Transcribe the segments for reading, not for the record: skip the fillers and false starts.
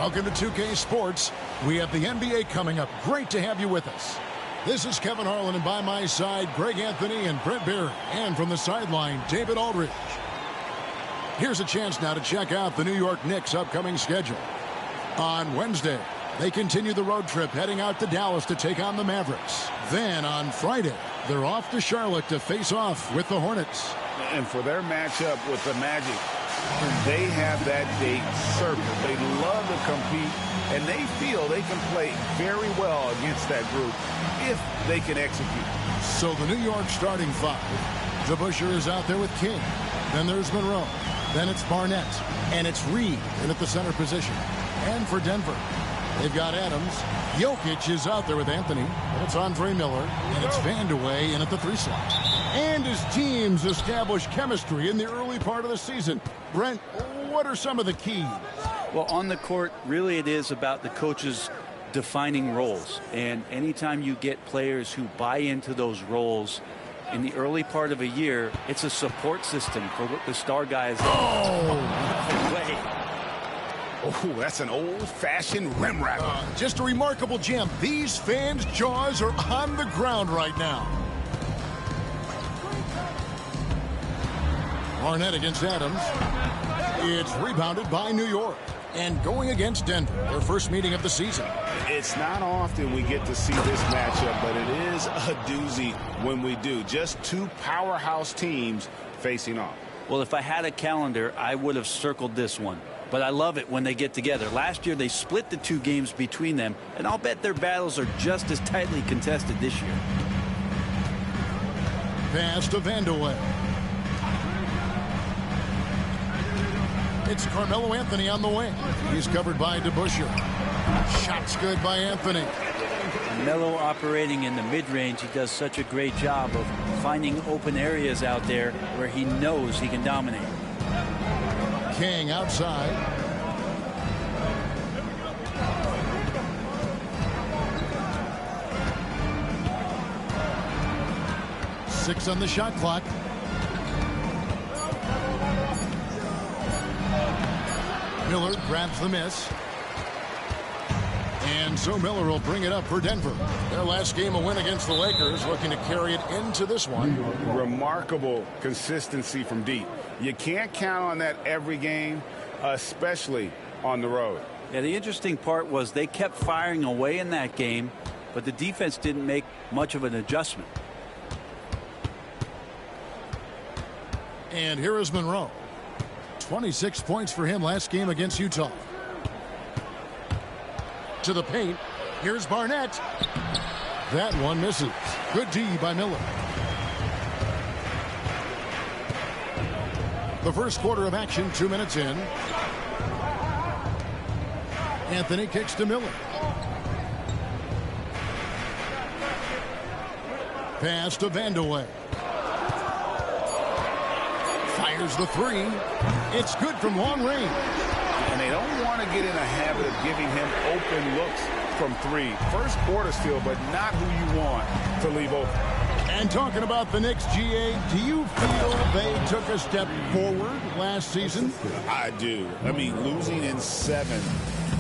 Welcome to 2K Sports. We have the NBA coming up. Great to have you with us. This is Kevin Harlan, and by my side, Greg Anthony and Brent Barry. And from the sideline, David Aldridge. Here's a chance now to check out the New York Knicks' upcoming schedule. On Wednesday, they continue the road trip heading out to Dallas to take on the Mavericks. Then on Friday, they're off to Charlotte to face off with the Hornets. And for their matchup with the Magic, they have that date circled. They love to compete, and they feel they can play very well against that group if they can execute. So the New York starting five. DeBusschere is out there with King. Then there's Monroe. Then it's Barnett. And it's Reed in at the center position. And for Denver, they've got Adams. Jokic is out there with Anthony. And it's Andre Miller. And it's Vandeweghe in at the 3 slot. And his teams establish chemistry in the early part of the season. Brent, what are some of the keys? Well, on the court, really it is about the coaches defining roles. And anytime you get players who buy into those roles in the early part of a year, it's a support system for what the star guys do. Oh, that's an old-fashioned rim wrapper. Just a remarkable gem. These fans' jaws are on the ground right now. Barnett against Adams. It's rebounded by New York. And going against Denver, their first meeting of the season. It's not often we get to see this matchup, but it is a doozy when we do. Just two powerhouse teams facing off. Well, if I had a calendar, I would have circled this one. But I love it when they get together. Last year, they split the 2 games between them, and I'll bet their battles are just as tightly contested this year. Pass to Vandeweghe. It's Carmelo Anthony on the wing. He's covered by DeBusschere. Shot's good by Anthony. Melo operating in the mid-range, he does such a great job of finding open areas out there where he knows he can dominate. King outside. Six on the shot clock. Miller grabs the miss. And so Miller will bring it up for Denver. Their last game, a win against the Lakers, looking to carry it into this one. Remarkable consistency from deep. You can't count on that every game, especially on the road. Yeah, the interesting part was they kept firing away in that game, but the defense didn't make much of an adjustment. And here is Monroe. 26 points for him last game against Utah. To the paint. Here's Barnett. That one misses. Good D by Miller. The first quarter of action, 2 minutes in. Anthony kicks to Miller. Pass to Vandeweghe. Fires the 3. It's good from long range. And they don't want to get in a habit of giving him open looks from 3. First quarter still, but not who you want to leave open. And talking about the Knicks, GA, do you feel they took a step forward last season? I do. I mean, losing in 7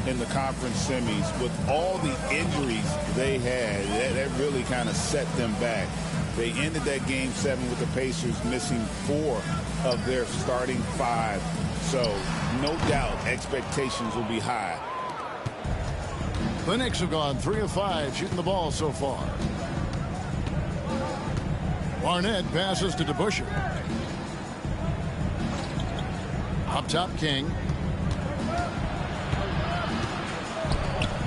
in the conference semis with all the injuries they had, that really kind of set them back. They ended that game 7 with the Pacers missing 4 of their starting 5. So, no doubt, expectations will be high. The Knicks have gone 3 of 5 shooting the ball so far. Barnett passes to DeBusschere. Up top, King.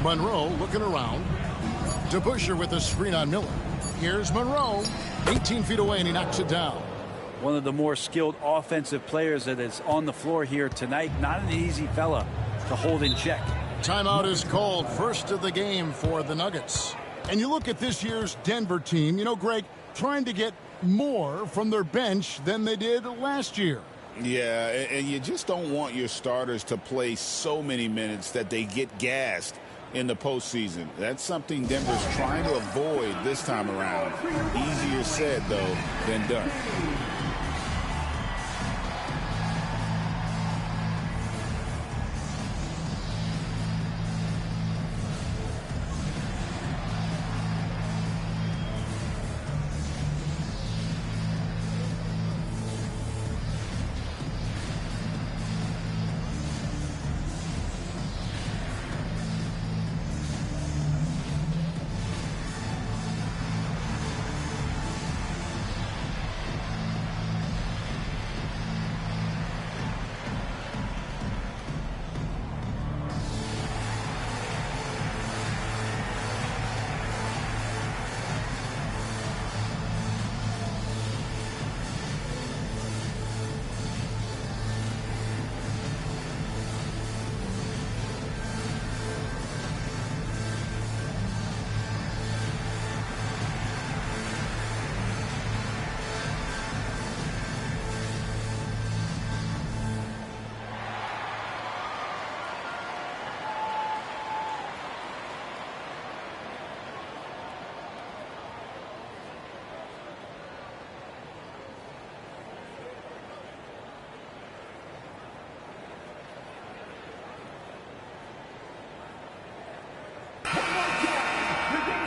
Monroe looking around. DeBusschere with a screen on Miller. Here's Monroe. 18 feet away, and he knocks it down. One of the more skilled offensive players that is on the floor here tonight. Not an easy fella to hold in check. Timeout is called. First of the game for the Nuggets. And you look at this year's Denver team, you know, Greg, trying to get more from their bench than they did last year. Yeah, and you just don't want your starters to play so many minutes that they get gassed in the postseason. That's something Denver's trying to avoid this time around. Easier said, though, than done.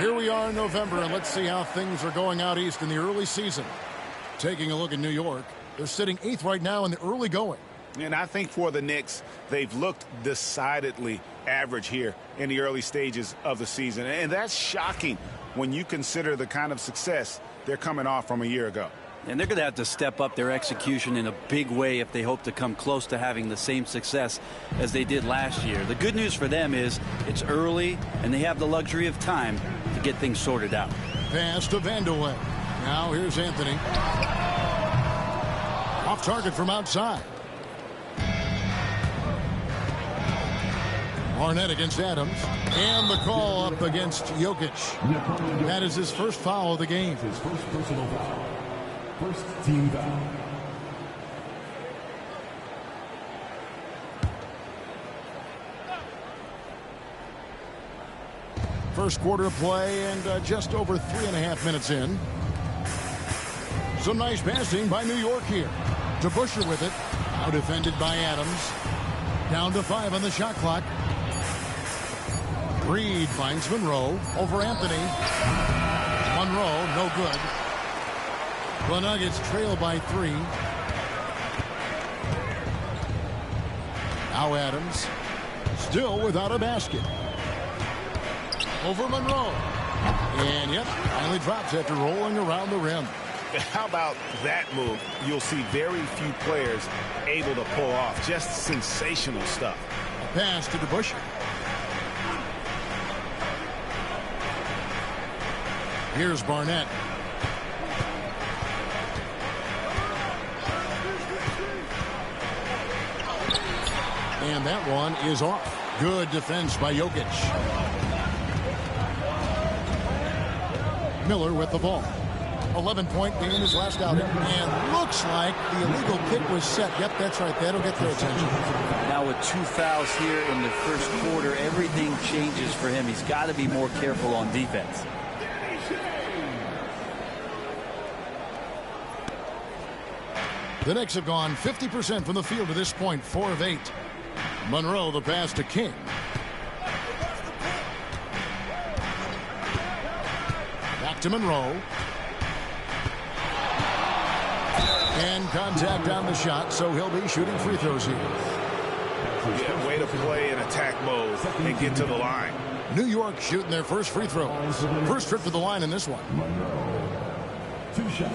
Here we are in November, and let's see how things are going out east in the early season. Taking a look at New York, they're sitting 8th right now in the early going. And I think for the Knicks, they've looked decidedly average here in the early stages of the season. And that's shocking when you consider the kind of success they're coming off from a year ago. And they're going to have to step up their execution in a big way if they hope to come close to having the same success as they did last year. The good news for them is it's early, and they have the luxury of time to get things sorted out. Pass to Vandeweghe. Now here's Anthony. Off target from outside. Barnett against Adams. And the call up against Jokic. That is his first foul of the game. His first personal foul. First team foul. First quarter of play and just over 3.5 minutes in. Some nice passing by New York here. To Busher with it. Now defended by Adams. Down to 5 on the shot clock. Reed finds Monroe over Anthony. Monroe, no good. The Nuggets trail by 3. Now Adams. Still without a basket. Over Monroe. And yep, finally drops after rolling around the rim. How about that move? You'll see very few players able to pull off. Just sensational stuff. A pass to Busher. Here's Barnett. And that one is off. Good defense by Jokic. Miller with the ball. 11-point game his last outing. And looks like the illegal kick was set. Yep, that's right. That'll get their attention. Now with 2 fouls here in the first quarter, everything changes for him. He's got to be more careful on defense. The Knicks have gone 50% from the field to this point, 4 of 8. Monroe, the pass to King. Back to Monroe. And contact on the shot, so he'll be shooting free throws here. Yeah, way to play in attack mode and get to the line. New York shooting their first free throw. First trip to the line in this one. Monroe. 2 shots.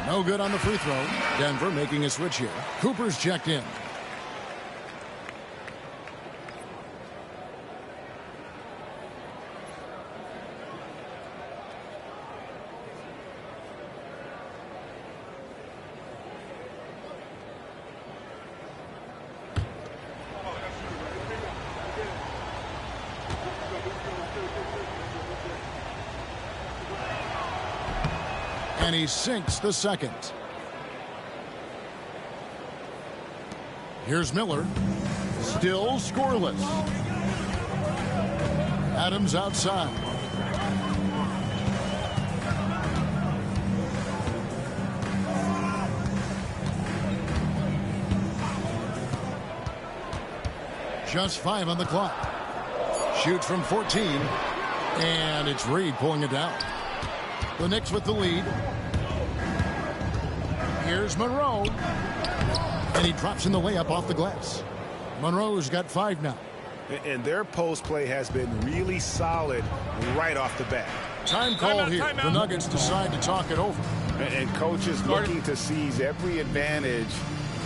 No good on the free throw. Denver making a switch here. Cooper's checked in. And he sinks the second. Here's Miller. Still scoreless. Adams outside. Just 5 on the clock. Shoots from 14. And it's Reed pulling it down. The Knicks with the lead. Here's Monroe. And he drops in the layup off the glass. Monroe's got 5 now. And their post play has been really solid right off the bat. Time called here. The Nuggets decide to talk it over. And coaches looking to seize every advantage,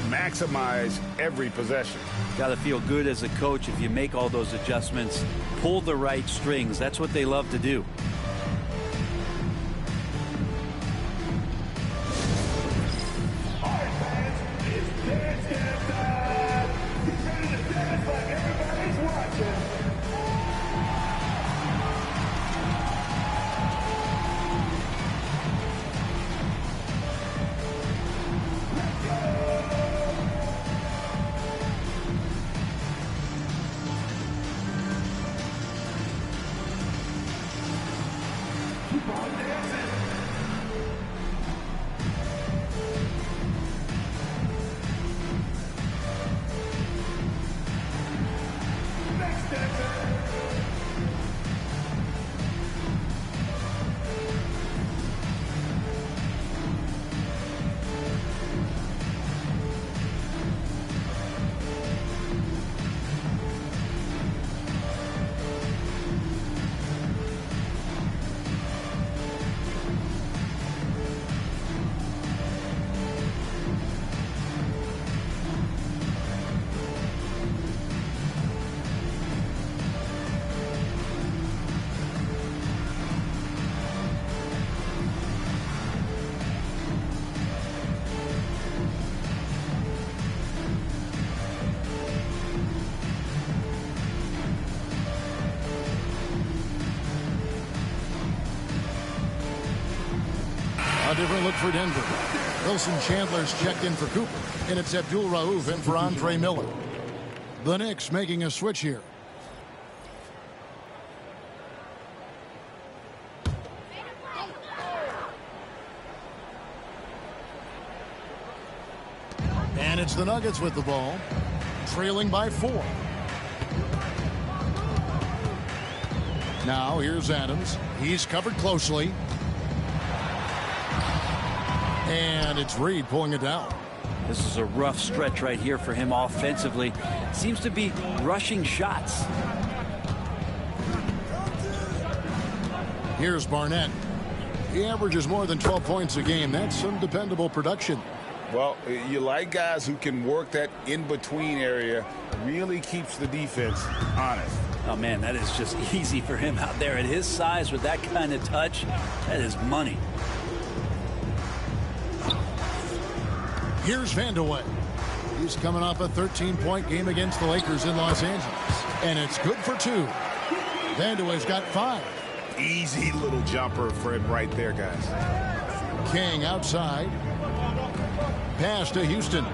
maximize every possession. Got to feel good as a coach if you make all those adjustments, pull the right strings. That's what they love to do. different look for Denver. Wilson Chandler's checked in for Cooper, and it's Abdul Rauf in for Andre Miller. The Knicks making a switch here. And it's the Nuggets with the ball, trailing by 4. Now here's Adams. He's covered closely. And it's Reed pulling it down. This is a rough stretch right here for him offensively. Seems to be rushing shots. Here's Barnett. He averages more than 12 points a game. That's some dependable production. Well, you like guys who can work that in-between area. Really keeps the defense honest. Oh, man, that is just easy for him out there at his size with that kind of touch. That is money. Here's Vandeweghe. He's coming off a 13-point game against the Lakers in Los Angeles. And it's good for 2. Vandeweghe's got 5. Easy little jumper for him right there, guys. King outside. Pass to Houston.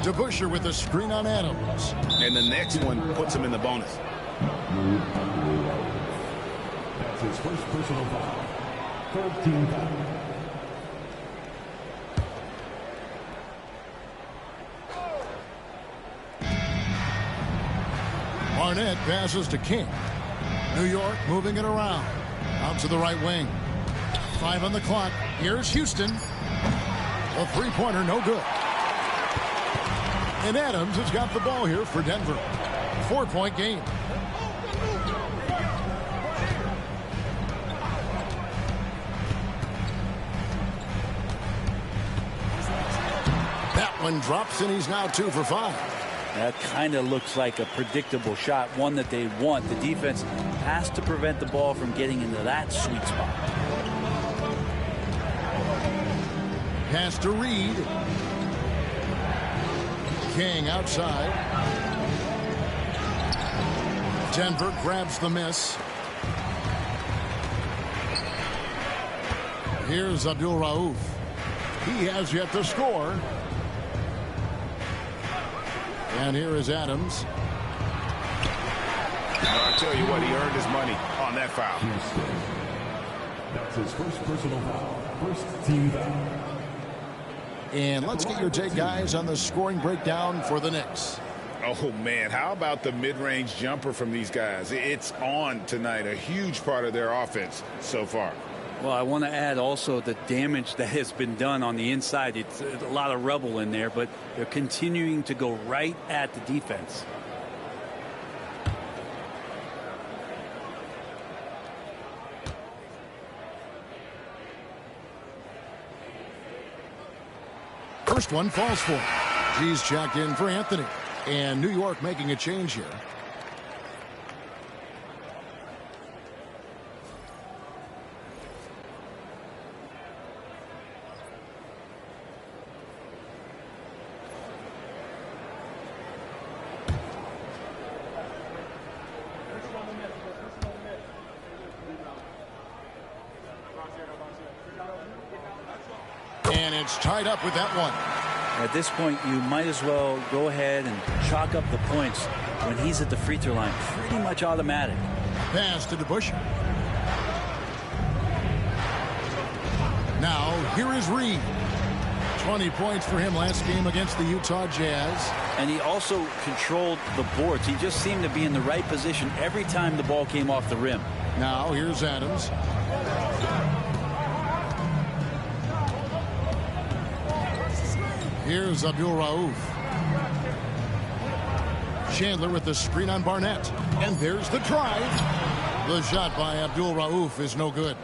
To Busher with a screen on Adams. And the next one puts him in the bonus. That's his first personal foul. 13 foul. Barnett passes to King. New York moving it around. Out to the right wing. 5 on the clock. Here's Houston. A three-pointer, no good. And Adams has got the ball here for Denver. 4-point game. That one drops, and he's now 2 for 5. That kind of looks like a predictable shot, one that they want. The defense has to prevent the ball from getting into that sweet spot. Pass to Reed. King outside. Denver grabs the miss. Here's Abdul Rauf. He has yet to score. And here is Adams. I'll tell you what, he earned his money on that foul. That's his first personal foul. First team foul. And let's get your take, guys, on the scoring breakdown for the Knicks. Oh, man, how about the mid-range jumper from these guys? It's on tonight, a huge part of their offense so far. Well, I want to add also the damage that has been done on the inside. It's a lot of rubble in there, but they're continuing to go right at the defense. First one falls for him. G's checked in for Anthony. And New York making a change here. And it's tied up with that one. At this point, you might as well go ahead and chalk up the points when he's at the free throw line. Pretty much automatic. Pass to DeBusschere. Now, here is Reed. 20 points for him last game against the Utah Jazz. And he also controlled the boards. He just seemed to be in the right position every time the ball came off the rim. Now, here's Adams. Here's Abdul Rauf. Chandler with the screen on Barnett. And there's the drive. The shot by Abdul Rauf is no good.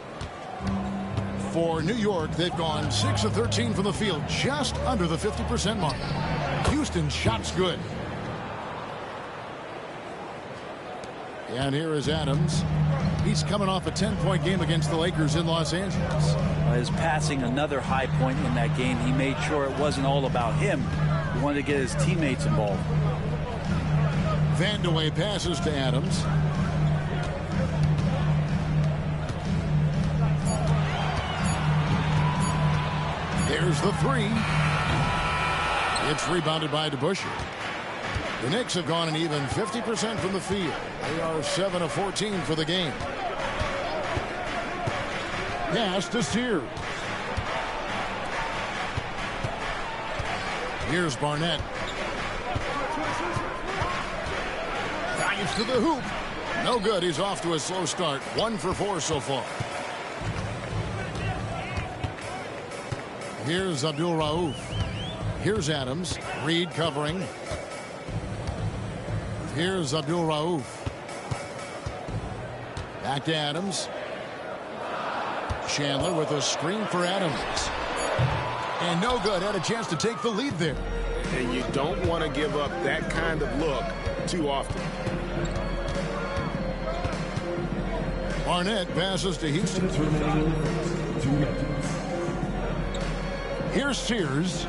For New York, they've gone 6 of 13 from the field, just under the 50% mark. Houston's shot's good. And here is Adams. He's coming off a 10-point game against the Lakers in Los Angeles. His passing, another high point in that game. He made sure it wasn't all about him. He wanted to get his teammates involved. Vandeweghe passes to Adams. There's the three. It's rebounded by DeBusschere. The Knicks have gone an even 50% from the field. They are 7 of 14 for the game. Pass to Sears. Here's Barnett. Dives to the hoop. No good. He's off to a slow start. 1 for 4 so far. Here's Abdul Rauf. Here's Adams. Reed covering. Here's Abdul Rauf. Back to Adams. Chandler with a screen for Adams. And no good. Had a chance to take the lead there. And you don't want to give up that kind of look too often. Barnett passes to Houston. Here's Sears.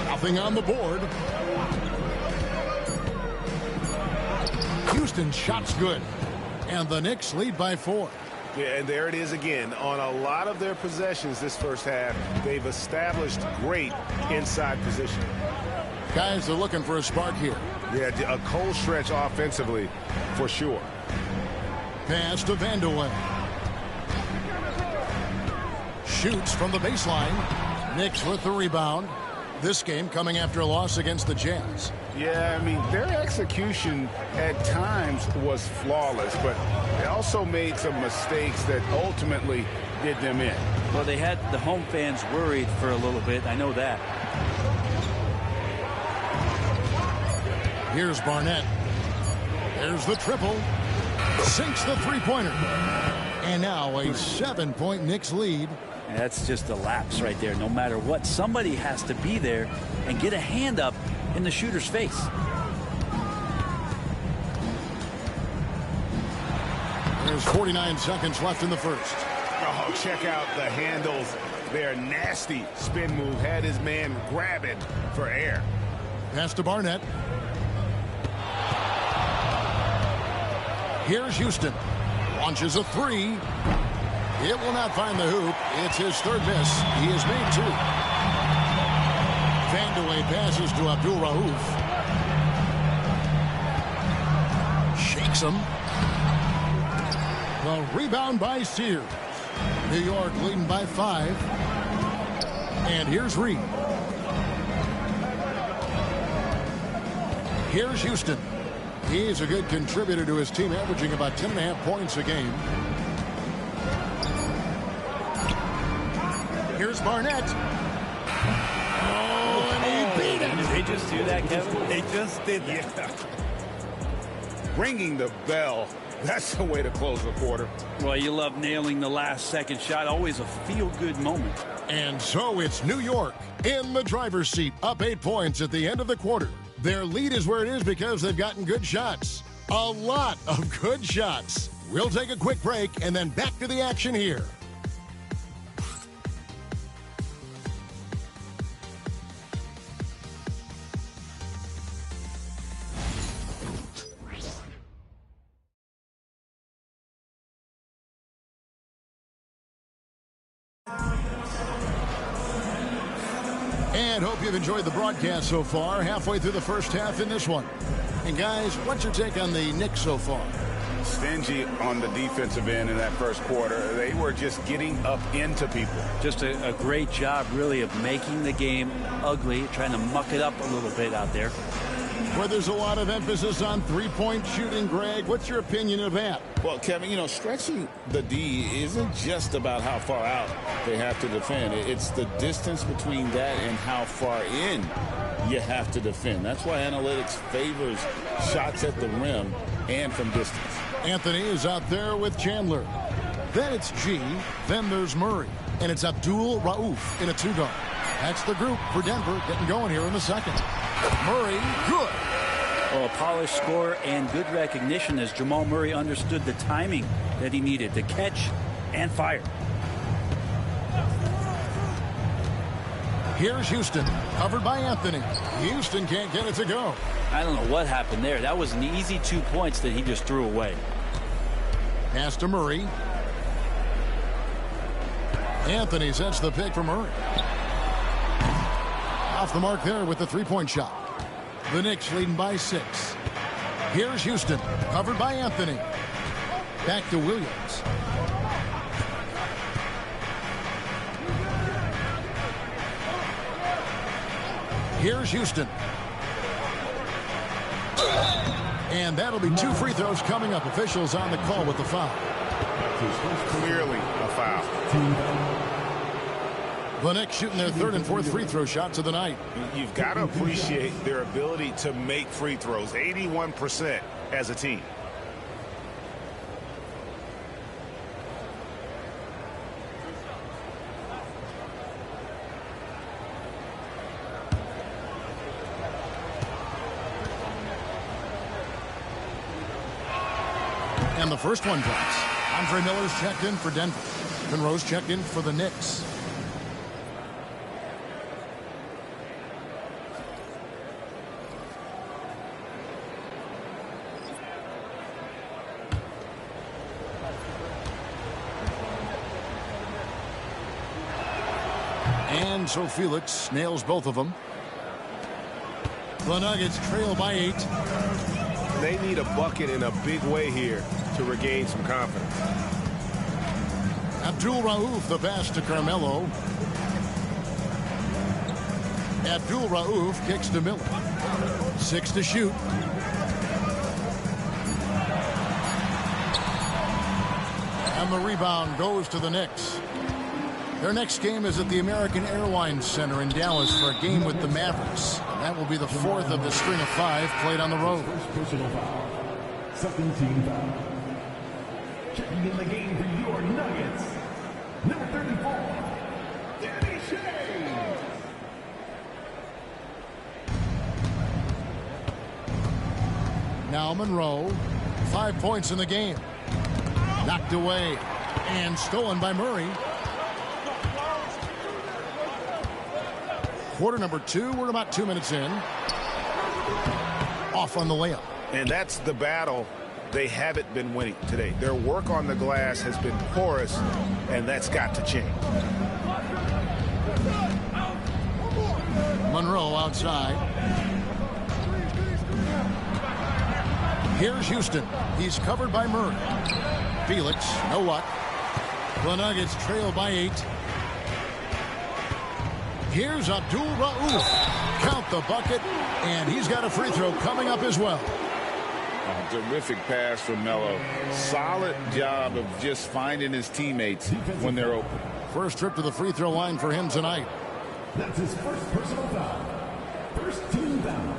Nothing on the board. Houston shot's good. And the Knicks lead by 4. Yeah, and there it is again. On a lot of their possessions this first half, they've established great inside position. Guys are looking for a spark here. Yeah, a cold stretch offensively for sure. Pass to Vandeweghe. Shoots from the baseline. Knicks with the rebound. This game coming after a loss against the Jazz. Yeah, I mean, their execution at times was flawless, but they also made some mistakes that ultimately did them in. Well, they had the home fans worried for a little bit. I know that. Here's Barnett. There's the triple. Sinks the three-pointer. And now a 7-point Knicks lead. That's just a lapse right there. No matter what, somebody has to be there and get a hand up in the shooter's face. There's 49 seconds left in the first. Oh, check out the handles. Their nasty spin move had his man grabbing for air. Pass to Barnett. Here's Houston. Launches a three. It will not find the hoop. It's his third miss. He has made 2. Vandeweghe passes to Abdul Rauf. Shakes him. The rebound by Sears. New York leading by 5. And here's Reed. Here's Houston. He's a good contributor to his team, averaging about 10.5 points a game. Here's Barnett. Oh, and he beat it. Did they just do that, Kevin? They just did that. Yeah. Ringing the bell. That's the way to close the quarter. Well, you love nailing the last second shot. Always a feel-good moment. And so it's New York in the driver's seat, up 8 points at the end of the quarter. Their lead is where it is because they've gotten good shots. A lot of good shots. We'll take a quick break and then back to the action here. And hope you've enjoyed the broadcast so far. Halfway through the first half in this one. And guys, what's your take on the Knicks so far? Stingy on the defensive end in that first quarter. They were just getting up into people. Just a great job, really, of making the game ugly, trying to muck it up a little bit out there. Where there's a lot of emphasis on three-point shooting, Greg. What's your opinion of that? Well, Kevin, you know, stretching the D isn't just about how far out they have to defend. It's the distance between that and how far in you have to defend. That's why analytics favors shots at the rim and from distance. Anthony is out there with Chandler. Then it's G. Then there's Murray. And it's Abdul Rauf in a 2-guard. That's the group for Denver getting going here in the second. Murray, good. Well, a polished score and good recognition as Jamal Murray understood the timing that he needed to catch and fire. Here's Houston, covered by Anthony. Houston can't get it to go. I don't know what happened there. That was an easy 2 points that he just threw away. Pass to Murray. Anthony sets the pick for Murray. Off the mark there with the three-point shot. The Knicks leading by 6. Here's Houston, covered by Anthony. Back to Williams. Here's Houston. And that'll be 2 free throws coming up. Officials on the call with the foul. Clearly a foul. The Knicks shooting their 3rd and 4th free throw shots of the night. You've got to appreciate their ability to make free throws. 81% as a team. And the first one drops. Andre Miller's checked in for Denver. Monroe's checked in for the Knicks. And so Felix nails both of them. The Nuggets trail by 8. They need a bucket in a big way here to regain some confidence. Abdul Rauf, the pass to Carmelo. Abdul Rauf kicks to Miller. 6 to shoot. And the rebound goes to the Knicks. Their next game is at the American Airlines Center in Dallas for a game with the Mavericks. And that will be the 4th of the string of 5 played on the road. First personal foul. Second team foul. Checking in the game for your Nuggets. Number 34, Danny Shea. Now Monroe, 5 points in the game. Knocked away and stolen by Murray. Quarter number 2, we're about 2 minutes in. Off on the layup. And that's the battle they haven't been winning today. Their work on the glass has been porous, and that's got to change. Monroe outside. Here's Houston. He's covered by Murray. Felix, no luck. The Nuggets trail by 8. Here's Abdul Rauf. Count the bucket, and he's got a free throw coming up as well. A terrific pass from Melo. Solid job of just finding his teammates when they're open. First trip to the free throw line for him tonight. That's his first personal foul. First team foul.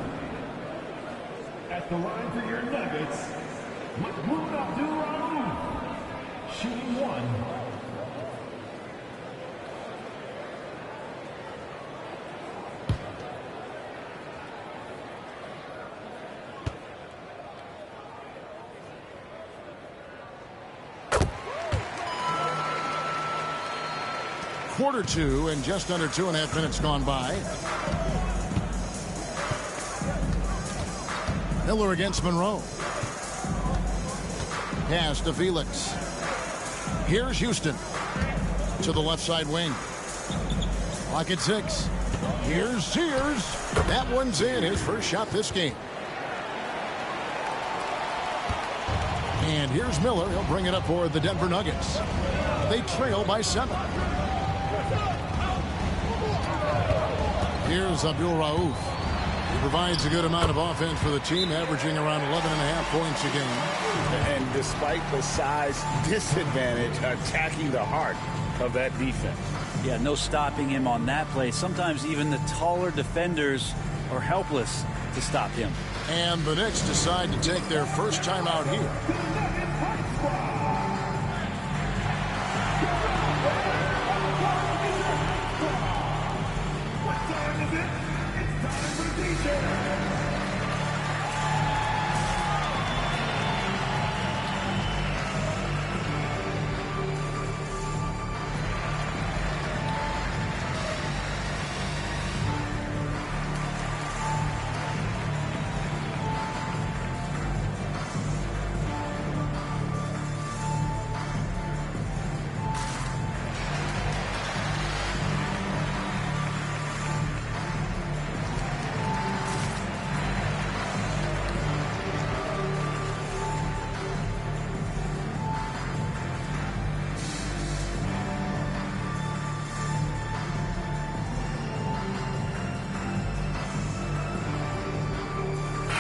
At the line for your Nuggets, Mahmoud Abdul-Rauf. Shooting 1. Quarter 2 and just under 2.5 minutes gone by. Miller against Monroe. Pass to Felix. Here's Houston to the left side wing. Clock at 6. Here's Sears. That one's in. His first shot this game. And here's Miller. He'll bring it up for the Denver Nuggets. They trail by 7. Here's Abdul Rauf. He provides a good amount of offense for the team, averaging around 11.5 points a game. And despite the size disadvantage, attacking the heart of that defense. Yeah, no stopping him on that play. Sometimes even the taller defenders are helpless to stop him. And the Knicks decide to take their first time out here.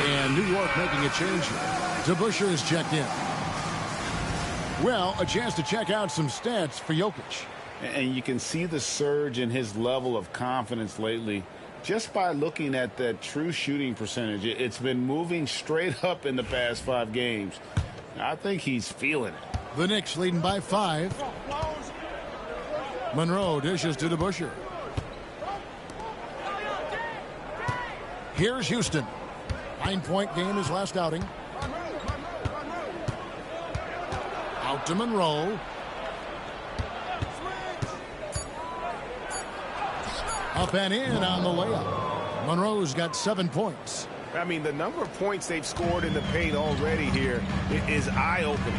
And New York making a change here. DeBusschere is checked in. Well, a chance to check out some stats for Jokic. And you can see the surge in his level of confidence lately just by looking at that true shooting percentage. It's been moving straight up in the past 5 games. I think he's feeling it. The Knicks leading by 5. Monroe dishes to DeBusschere. Here's Houston. 9-point game his last outing. Out to Monroe. Up and in on the layup. Monroe's got 7 points. I mean, the number of points they've scored in the paint already here is eye-opening.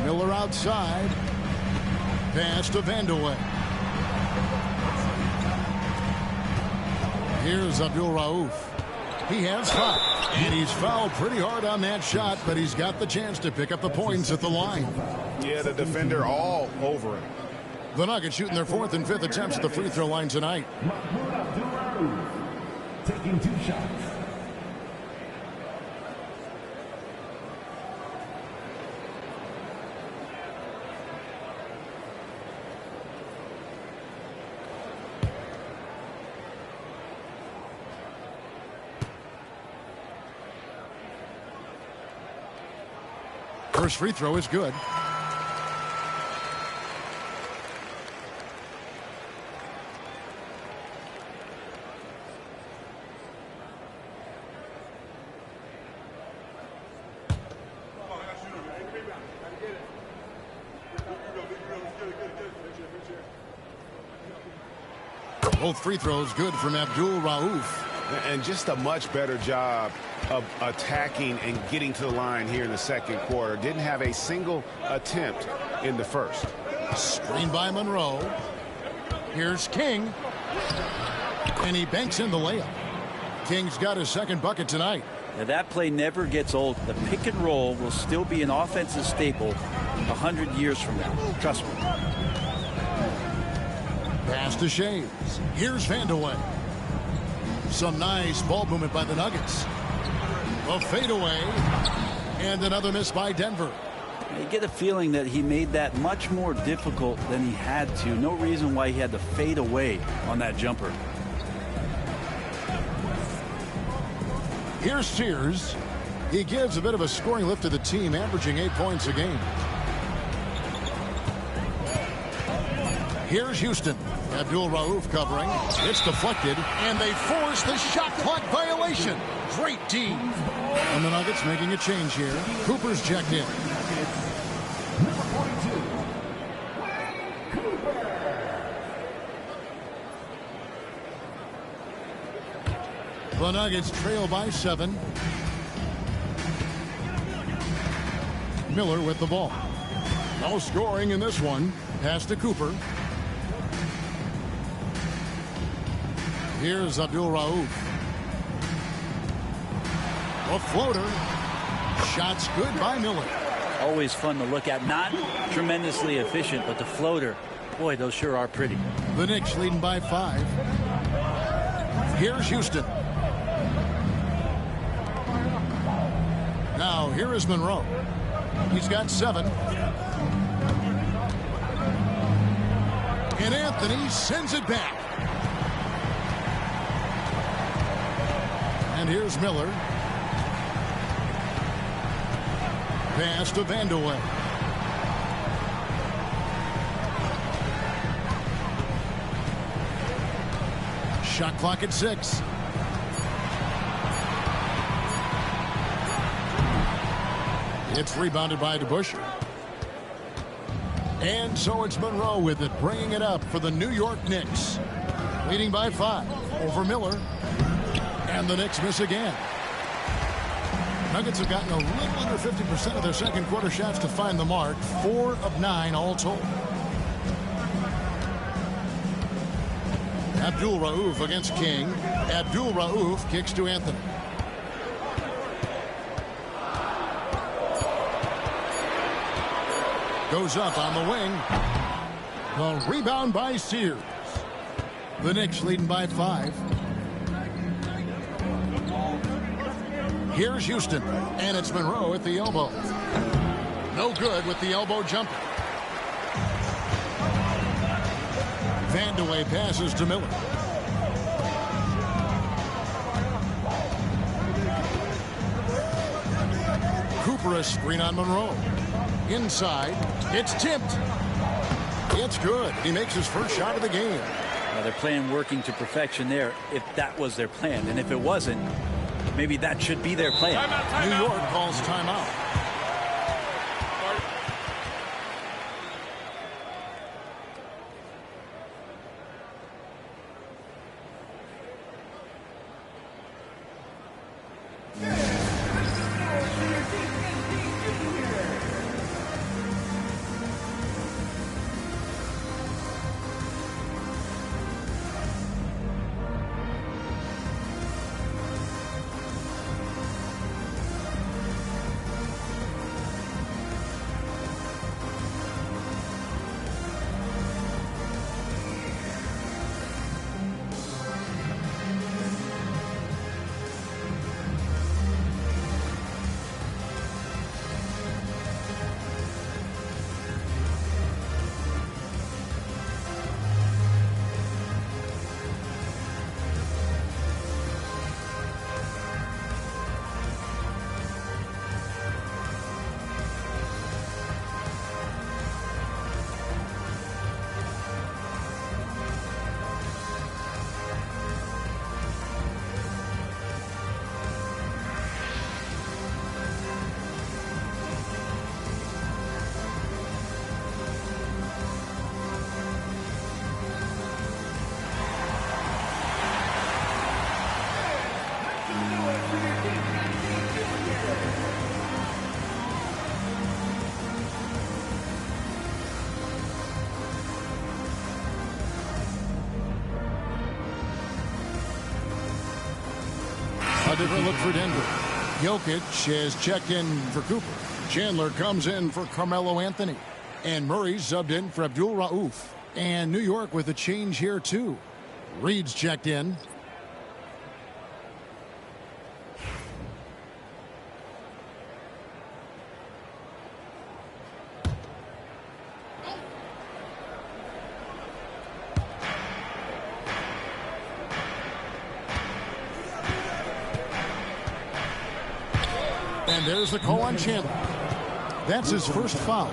Miller outside. Pass to Vandeweghe. Here's Abdul Rauf. He has 5. And he's fouled pretty hard on that shot, but he's got the chance to pick up the points at the line. Yeah, the defender all over him. The Nuggets shooting their 4th and 5th attempts at the free throw line tonight. Taking 2 shots. First free throw is good. Both free throws good from Abdul Rauf. And just a much better job of attacking and getting to the line here in the second quarter. Didn't have a single attempt in the first. Screen by Monroe. Here's King. And he banks in the layup. King's got his 2nd bucket tonight. Now that play never gets old. The pick and roll will still be an offensive staple 100 years from now. Trust me. Pass to Shaves. Here's Vandeweghe. Some nice ball movement by the Nuggets. A fadeaway. And another miss by Denver. You get a feeling that he made that much more difficult than he had to. No reason why he had to fade away on that jumper. Here's Sears. He gives a bit of a scoring lift to the team, averaging 8 points a game. Here's Houston. Abdul Rauf covering. It's deflected, and they force the shot clock violation. Great D. And the Nuggets making a change here. Cooper's checked in. Number 42. Cooper. The Nuggets trail by 7. Miller with the ball. No scoring in this one. Pass to Cooper. Here's Abdul Rauf. A floater. Shots good by Miller. Always fun to look at. Not tremendously efficient, but the floater, boy, those sure are pretty. The Knicks leading by 5. Here's Houston. Now here is Monroe. He's got 7. And Anthony sends it back. And here's Miller. Pass to Vandeweghe. Shot clock at 6. It's rebounded by DeBusschere. And so it's Monroe with it, bringing it up for the New York Knicks. Leading by 5 over Miller. And the Knicks miss again. Nuggets have gotten a little under 50% of their second quarter shots to find the mark. 4 of 9 all told. Abdul Rauf against King. Abdul Rauf kicks to Anthony. Goes up on the wing. The rebound by Sears. The Knicks leading by 5. Here's Houston, and it's Monroe at the elbow. No good with the elbow jumper. Vandeweghe passes to Miller. Cooper a screen on Monroe. Inside, it's tipped. It's good. He makes his first shot of the game. Well, they're playing working to perfection there, if that was their plan. And if it wasn't, maybe that should be their plan. New York calls timeout. A different look for Denver. Jokic has checked in for Cooper. Chandler comes in for Carmelo Anthony. And Murray subbed in for Abdul Rauf. And New York with a change here, too. Reed's checked in. And there's the call on Chandler. That's his first foul.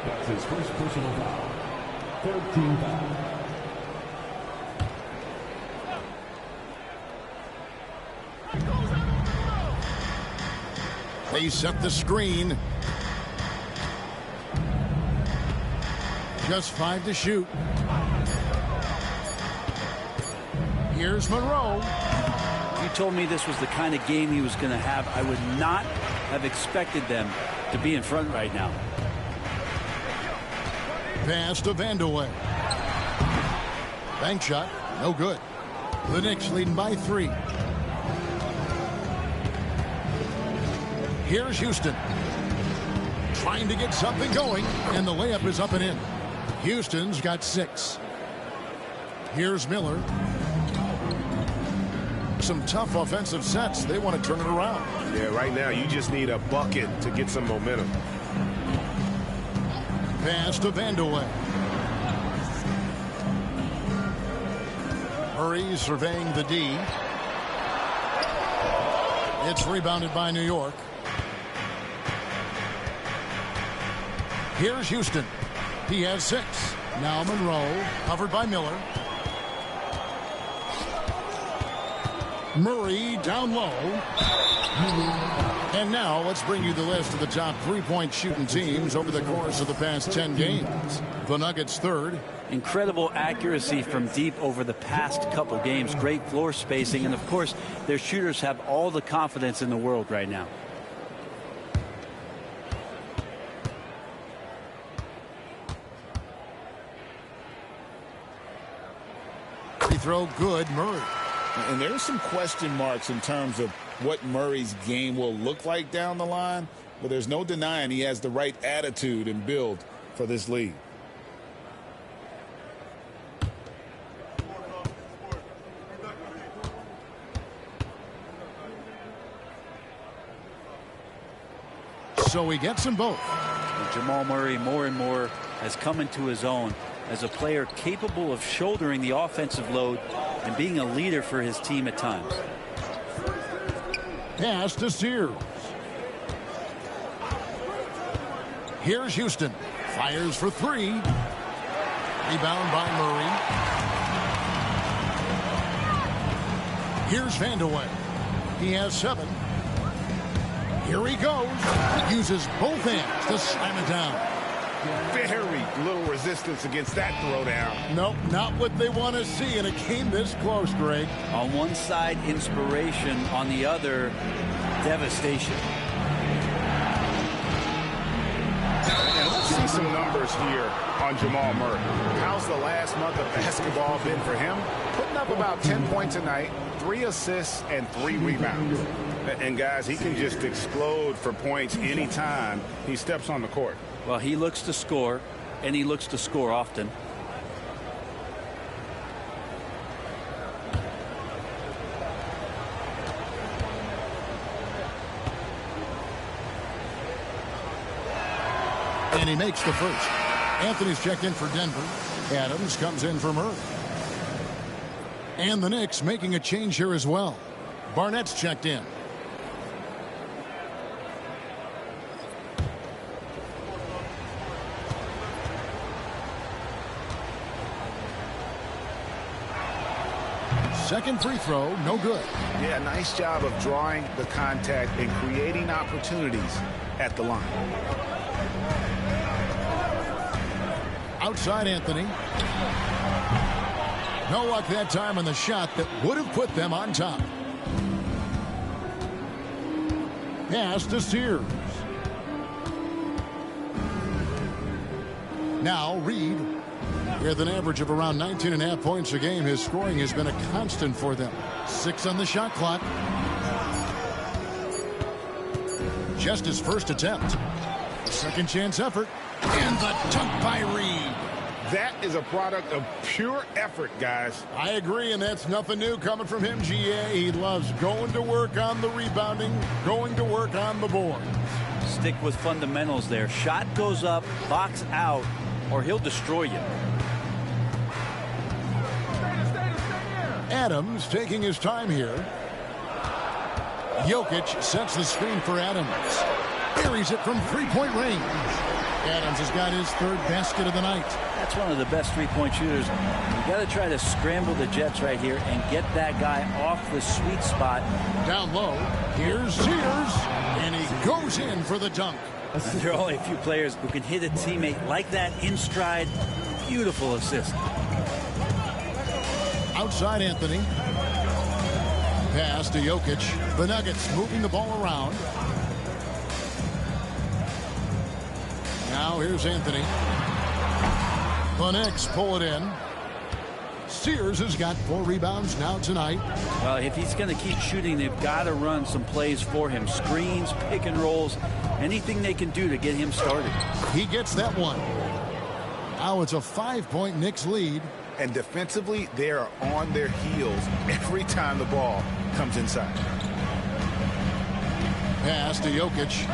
That's his first personal foul. Third team foul. They set the screen. Just 5 to shoot. Here's Monroe. You told me this was the kind of game he was going to have. I would not have expected them to be in front right now. Pass to Vandeweghe. Bank shot, no good. The Knicks leading by 3. Here's Houston. Trying to get something going, and the layup is up and in. Houston's got 6. Here's Miller. Some tough offensive sets. They want to turn it around. Yeah, right now you just need a bucket to get some momentum. Pass to Vandeweghe. Murray surveying the D. It's rebounded by New York. Here's Houston. He has 6. Now Monroe, covered by Miller. Murray down low. And now let's bring you the list of the top three-point shooting teams over the course of the past 10 games. The Nuggets third. Incredible accuracy from deep over the past couple games. Great floor spacing. And, of course, their shooters have all the confidence in the world right now. Free throw good, Murray. And there's some question marks in terms of what Murray's game will look like down the line, but there's no denying he has the right attitude and build for this league. So he gets them both. And Jamal Murray more and more has come into his own as a player capable of shouldering the offensive load and being a leader for his team at times. Pass to Sears. Here's Houston. Fires for three. Rebound by Murray. Here's Vandeweghe. He has 7. Here he goes. Uses both hands to slam it down. Very little resistance against that throwdown. Nope, not what they want to see in a game this close, Greg. On one side, inspiration. On the other, devastation. And let's see some numbers here on Jamal Murray. How's the last month of basketball been for him? Putting up about 10 points a night, 3 assists, and 3 rebounds. And guys, he can just explode for points anytime he steps on the court. Well, he looks to score, and he looks to score often. And he makes the first. Anthony's checked in for Denver. Adams comes in for Murray. And the Knicks making a change here as well. Barnett's checked in. Second free throw, no good. Yeah, nice job of drawing the contact and creating opportunities at the line. Outside Anthony. No luck that time on the shot that would have put them on top. Pass to Sears. Now Reed. With an average of around 19.5 points a game, his scoring has been a constant for them. 6 on the shot clock. Just his first attempt. Second chance effort. And the dunk by Reed. That is a product of pure effort, guys. I agree, and that's nothing new coming from him, GA. He loves going to work on the rebounding, going to work on the board. Stick with fundamentals there. Shot goes up, box out, or he'll destroy you. Adams taking his time here. Jokic sets the screen for Adams. Buries it from three-point range. Adams has got his 3rd basket of the night. That's one of the best three-point shooters. You got to try to scramble the Jets right here and get that guy off the sweet spot. Down low. Here's Sears. And he goes in for the dunk. There are only a few players who can hit a teammate like that in stride. Beautiful assist. Outside Anthony. Pass to Jokic. The Nuggets moving the ball around. Now here's Anthony. The Knicks pull it in. Sears has got 4 rebounds now tonight. Well, if he's going to keep shooting, they've got to run some plays for him. Screens, pick and rolls, anything they can do to get him started. He gets that one. Now it's a 5-point Knicks lead. And defensively, they are on their heels every time the ball comes inside. Pass to Jokic.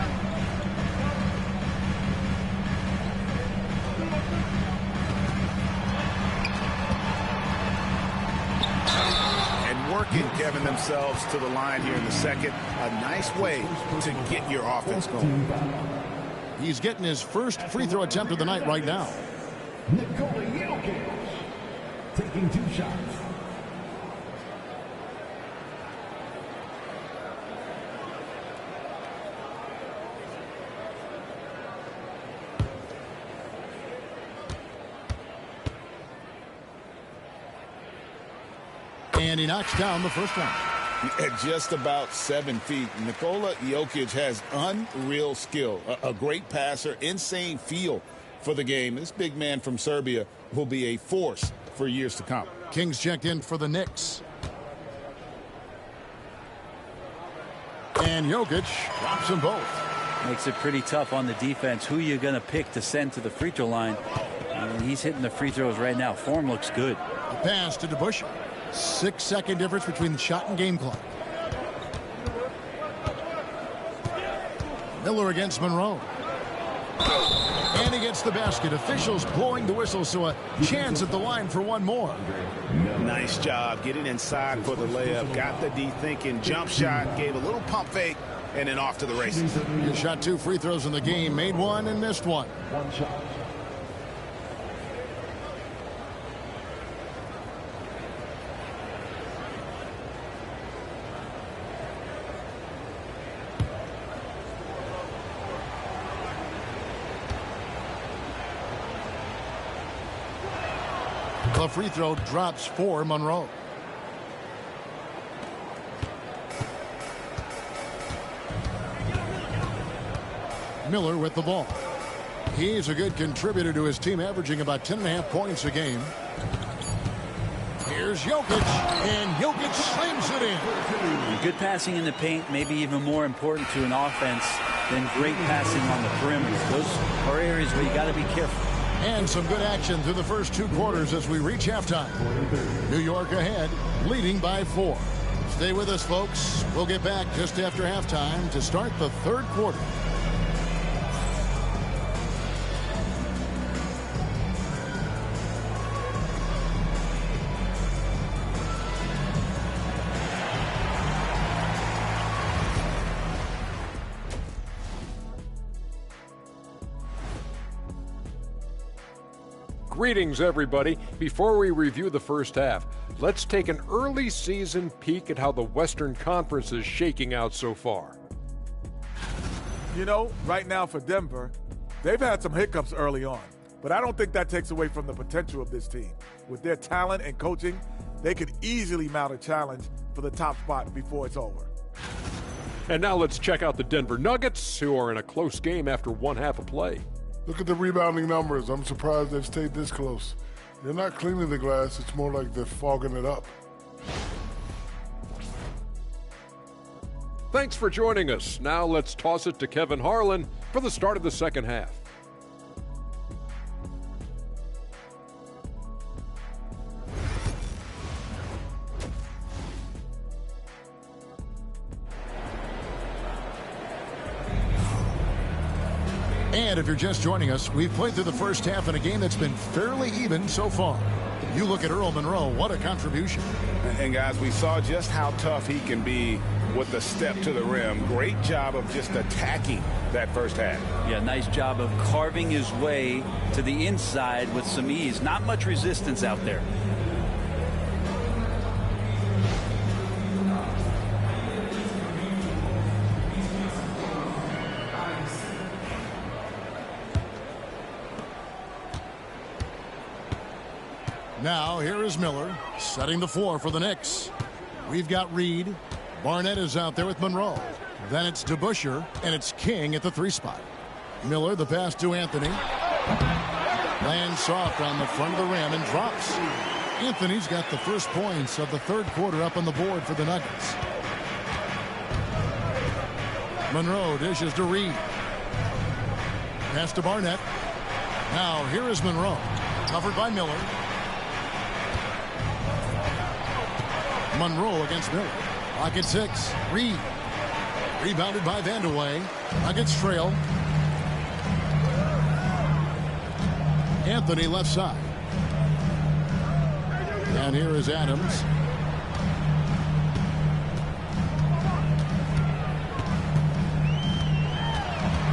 And working, Kevin, themselves to the line here in the second. A nice way to get your offense going. He's getting his first free throw attempt of the night right now. Nikola Jokic taking 2 shots. And he knocks down the first one. At just about 7 feet, Nikola Jokic has unreal skill. A great passer, insane feel for the game. This big man from Serbia will be a force for years to come. Kings checked in for the Knicks. And Jokic drops them both. Makes it pretty tough on the defense. Who you're going to pick to send to the free throw line. And he's hitting the free throws right now. Form looks good. A pass to DeBusschere. 6-second difference between the shot and game clock. Miller against Monroe. And he gets the basket. Officials blowing the whistle, so a chance at the line for one more. Nice job getting inside for the layup. Got the D thinking. Jump shot. Gave a little pump fake. And then off to the races. He shot 2 free throws in the game. Made one and missed one. One shot. The free throw drops for Monroe. Miller with the ball. He's a good contributor to his team, averaging about 10.5 points a game. Here's Jokic, and Jokic slams it in. Good passing in the paint, maybe even more important to an offense than great passing on the perimeter. Those are areas where you got to be careful. And some good action through the first 2 quarters as we reach halftime. New York ahead, leading by 4. Stay with us, folks. We'll get back just after halftime to start the 3rd quarter. Greetings, everybody. Before we review the first half, let's take an early season peek at how the Western Conference is shaking out so far. You know, right now for Denver, they've had some hiccups early on, but I don't think that takes away from the potential of this team. With their talent and coaching, they could easily mount a challenge for the top spot before it's over. And now let's check out the Denver Nuggets, who are in a close game after 1 half of play. Look at the rebounding numbers. I'm surprised they've stayed this close. They're not cleaning the glass. It's more like they're fogging it up. Thanks for joining us. Now let's toss it to Kevin Harlan for the start of the second half. And if you're just joining us, we've played through the first half in a game that's been fairly even so far. You look at Earl Monroe, what a contribution. And guys, we saw just how tough he can be with the step to the rim. Great job of just attacking that first half. Yeah, nice job of carving his way to the inside with some ease. Not much resistance out there. Now, here is Miller, setting the floor for the Knicks. We've got Reed. Barnett is out there with Monroe. Then it's DeBusschere, and it's King at the 3 spot. Miller, the pass to Anthony. Lands soft on the front of the rim and drops. Anthony's got the first points of the 3rd quarter up on the board for the Nuggets. Monroe dishes to Reed. Pass to Barnett. Now, here is Monroe. Covered by Miller. Monroe against Miller. Clock at 6. Reed. Rebounded by Vandeweghe. Nuggets trail. Anthony left side. And here is Adams.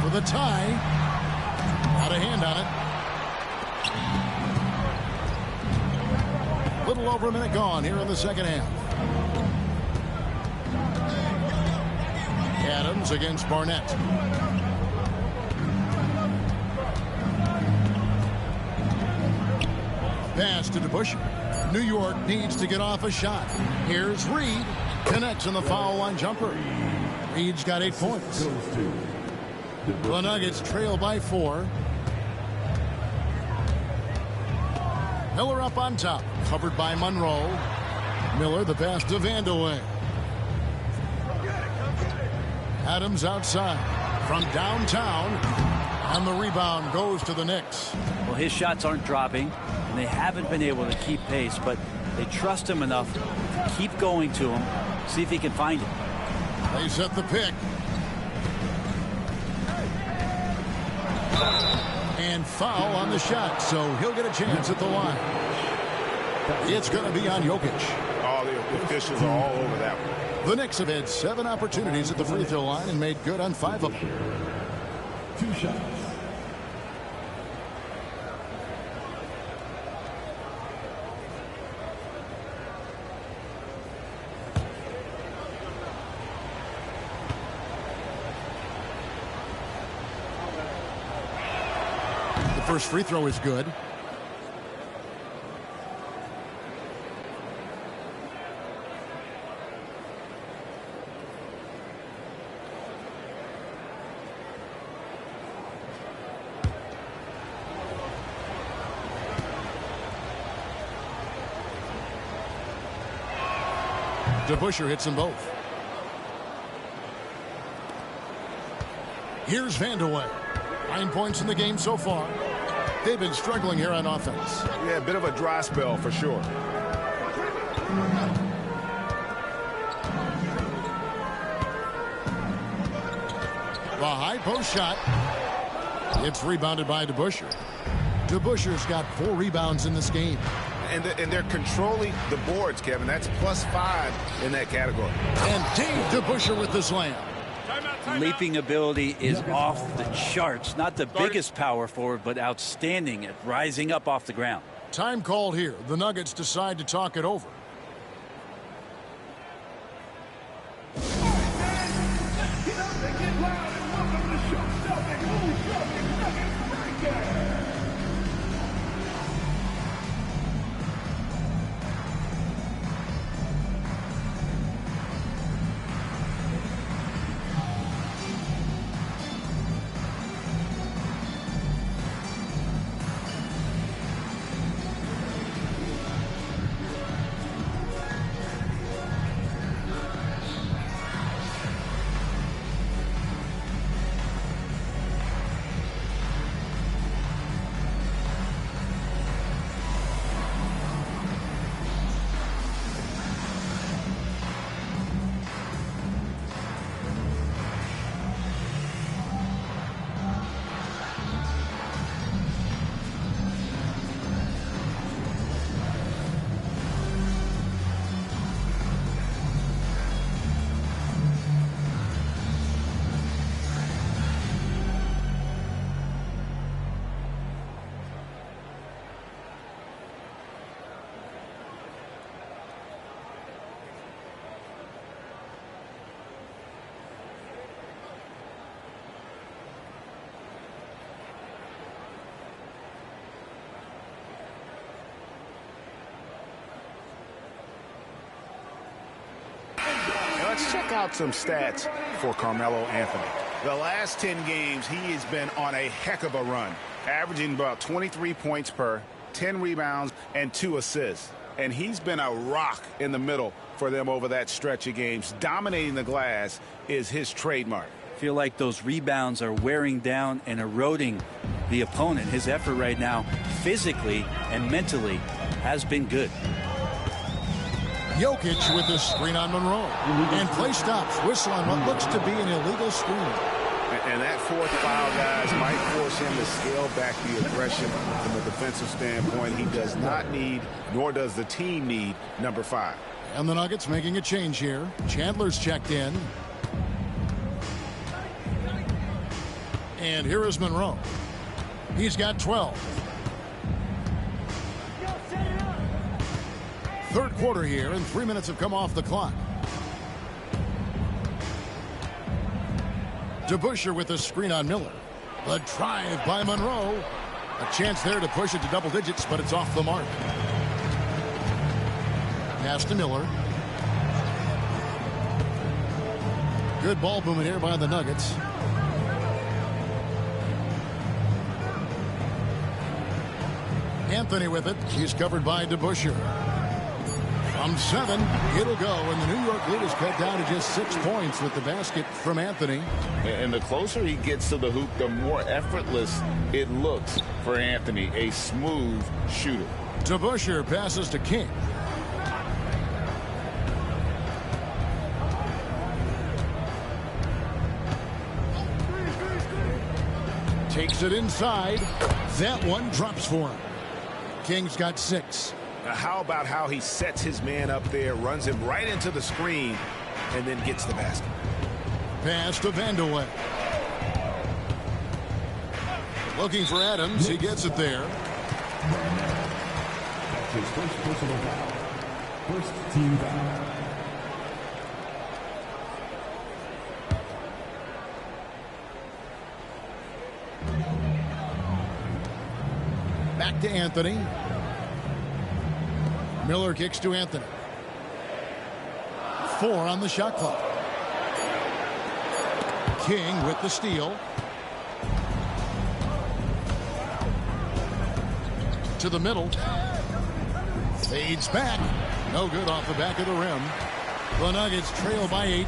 For the tie. Got a hand on it. Little over a minute gone here in the second half. Adams against Barnett. Pass to DeBusschere. New York needs to get off a shot. Here's Reed. Connects on the foul line jumper. Reed's got 8 points. The Nuggets trail by 4. Miller up on top. Covered by Monroe. Miller the pass to Vandeweghe. Adams outside from downtown, and the rebound goes to the Knicks. Well, his shots aren't dropping, and they haven't been able to keep pace, but they trust him enough to keep going to him, see if he can find it. They set the pick. And foul on the shot, so he'll get a chance at the line. It's going to be on Jokic. All the officials are all over that one. The Knicks have had 7 opportunities at the free throw line and made good on 5 of them. 2 shots. The first free throw is good. DeBusschere hits them both. Here's Vandeweghe. 9 points in the game so far. They've been struggling here on offense. Yeah, a bit of a dry spell for sure. The high post shot. It's rebounded by DeBusschere. DeBusschere's got 4 rebounds in this game. And they're controlling the boards, Kevin. That's +5 in that category. And Dave DeBusschere with the slam. Leaping ability is off the charts. Not the biggest power forward, but outstanding at rising up off the ground. Time called here. The Nuggets decide to talk it over. Let's check out some stats for Carmelo Anthony. The last 10 games, he has been on a heck of a run, averaging about 23 points per, 10 rebounds, and 2 assists. And he's been a rock in the middle for them over that stretch of games. Dominating the glass is his trademark. I feel like those rebounds are wearing down and eroding the opponent. His effort right now, physically and mentally, has been good. Jokic with the screen on Monroe. And play stops. Whistle on what looks to be an illegal screen. And that 4th foul, guys, might force him to scale back the aggression from a defensive standpoint. He does not need, nor does the team need, number 5. And the Nuggets making a change here. Chandler's checked in. And here is Monroe. He's got 12. Third quarter here, and 3 minutes have come off the clock. DeBusschere with the screen on Miller. The drive by Monroe. A chance there to push it to double digits, but it's off the mark. Pass to Miller. Good ball movement here by the Nuggets. Anthony with it. He's covered by DeBusschere. From 7, it'll go, and the New York lead is cut down to just 6 points with the basket from Anthony. And the closer he gets to the hoop, the more effortless it looks for Anthony, a smooth shooter. DeBusschere passes to King. Takes it inside. That one drops for him. King's got 6. Now how about how he sets his man up there, runs him right into the screen, and then gets the basket. Pass to Vandeweghe. Looking for Adams. He gets it there. That's his first personal foul. First team foul. Back to Anthony. Miller kicks to Anthony. 4 on the shot clock. King with the steal. To the middle. Fades back. No good off the back of the rim. The Nuggets trail by 8.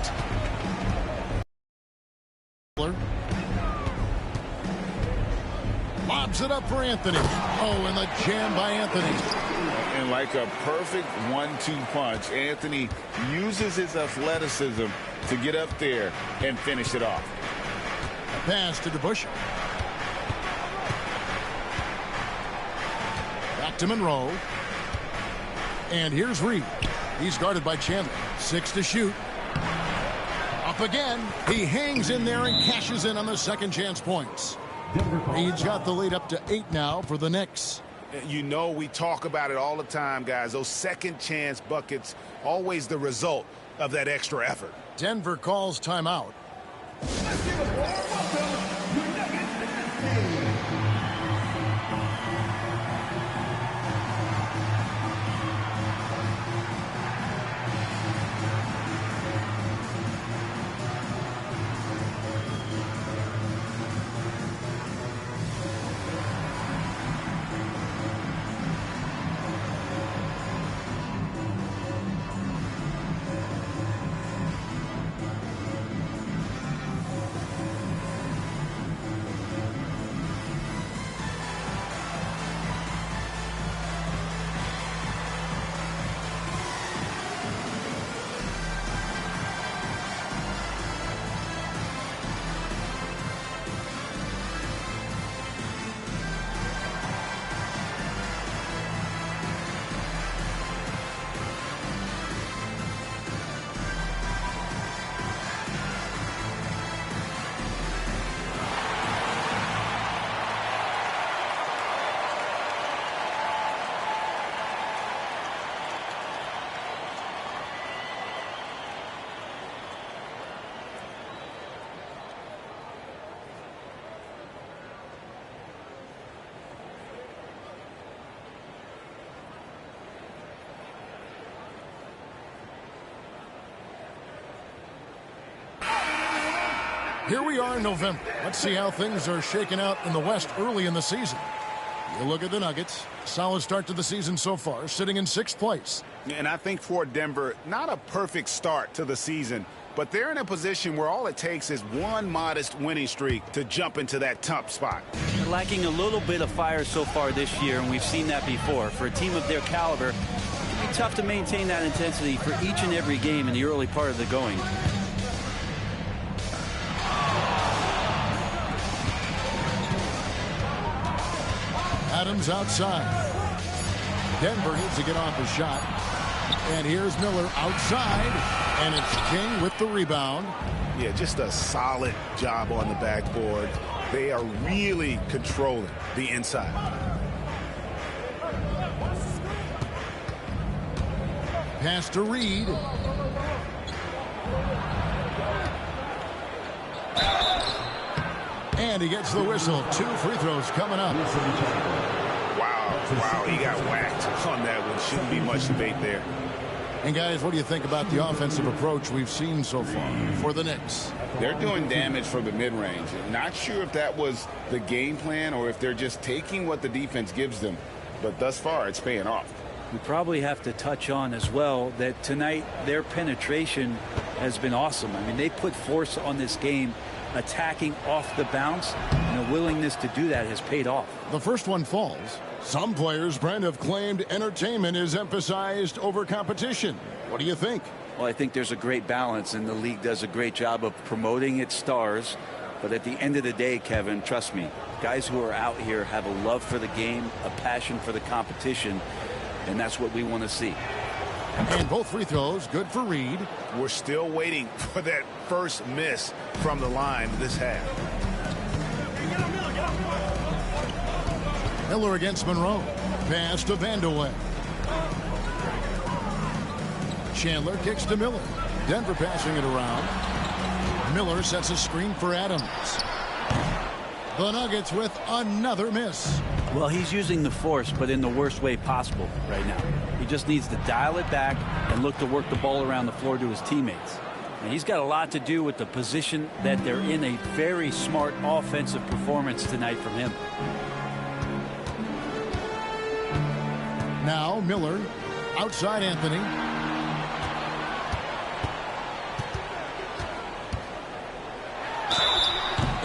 Lobs it up for Anthony. Oh, and the jam by Anthony. And like a perfect 1-2 punch, Anthony uses his athleticism to get up there and finish it off. Pass to DeBusschere. Back to Monroe. And here's Reed. He's guarded by Chandler. 6 to shoot. Up again. He hangs in there and cashes in on the second chance points. Reed's got the lead up to 8 now for the Knicks. You know, we talk about it all the time, guys. Those second chance buckets, always the result of that extra effort. Denver calls timeout. Let's give a warm welcome to Nuggets Dynasty. Here we are in November. Let's see how things are shaking out in the West early in the season. You look at the Nuggets. Solid start to the season so far, sitting in 6th place. And I think for Denver, not a perfect start to the season, but they're in a position where all it takes is one modest winning streak to jump into that top spot. They're lacking a little bit of fire so far this year, and we've seen that before. For a team of their caliber, it can be tough to maintain that intensity for each and every game in the early part of the going. Adams outside. Denver needs to get off a shot. And here's Miller outside. And it's King with the rebound. Yeah, just a solid job on the backboard. They are really controlling the inside. Pass to Reed. And he gets the whistle. 2 free throws coming up. Wow, he got whacked on that one. Shouldn't be much debate there. And guys, what do you think about the offensive approach we've seen so far for the Knicks? They're doing damage from the mid-range. Not sure if that was the game plan or if they're just taking what the defense gives them. But thus far, it's paying off. We probably have to touch on as well that tonight their penetration has been awesome. I mean, they put force on this game, attacking off the bounce, and the willingness to do that has paid off. The first one falls. Some players, Brent, have claimed entertainment is emphasized over competition. What do you think? Well, I think there's a great balance, and the league does a great job of promoting its stars But at the end of the day, Kevin, trust me, guys who are out here have a love for the game, a passion for the competition, and that's what we want to see. And both free throws good for Reed. We're still waiting for that first miss from the line this half. Miller against Monroe. Pass to Vandeweghe. Chandler kicks to Miller. Denver passing it around. Miller sets a screen for Adams. The Nuggets with another miss. Well, he's using the force, but in the worst way possible right now. He just needs to dial it back and look to work the ball around the floor to his teammates. And he's got a lot to do with the position that they're in. A very smart offensive performance tonight from him. Now Miller outside Anthony.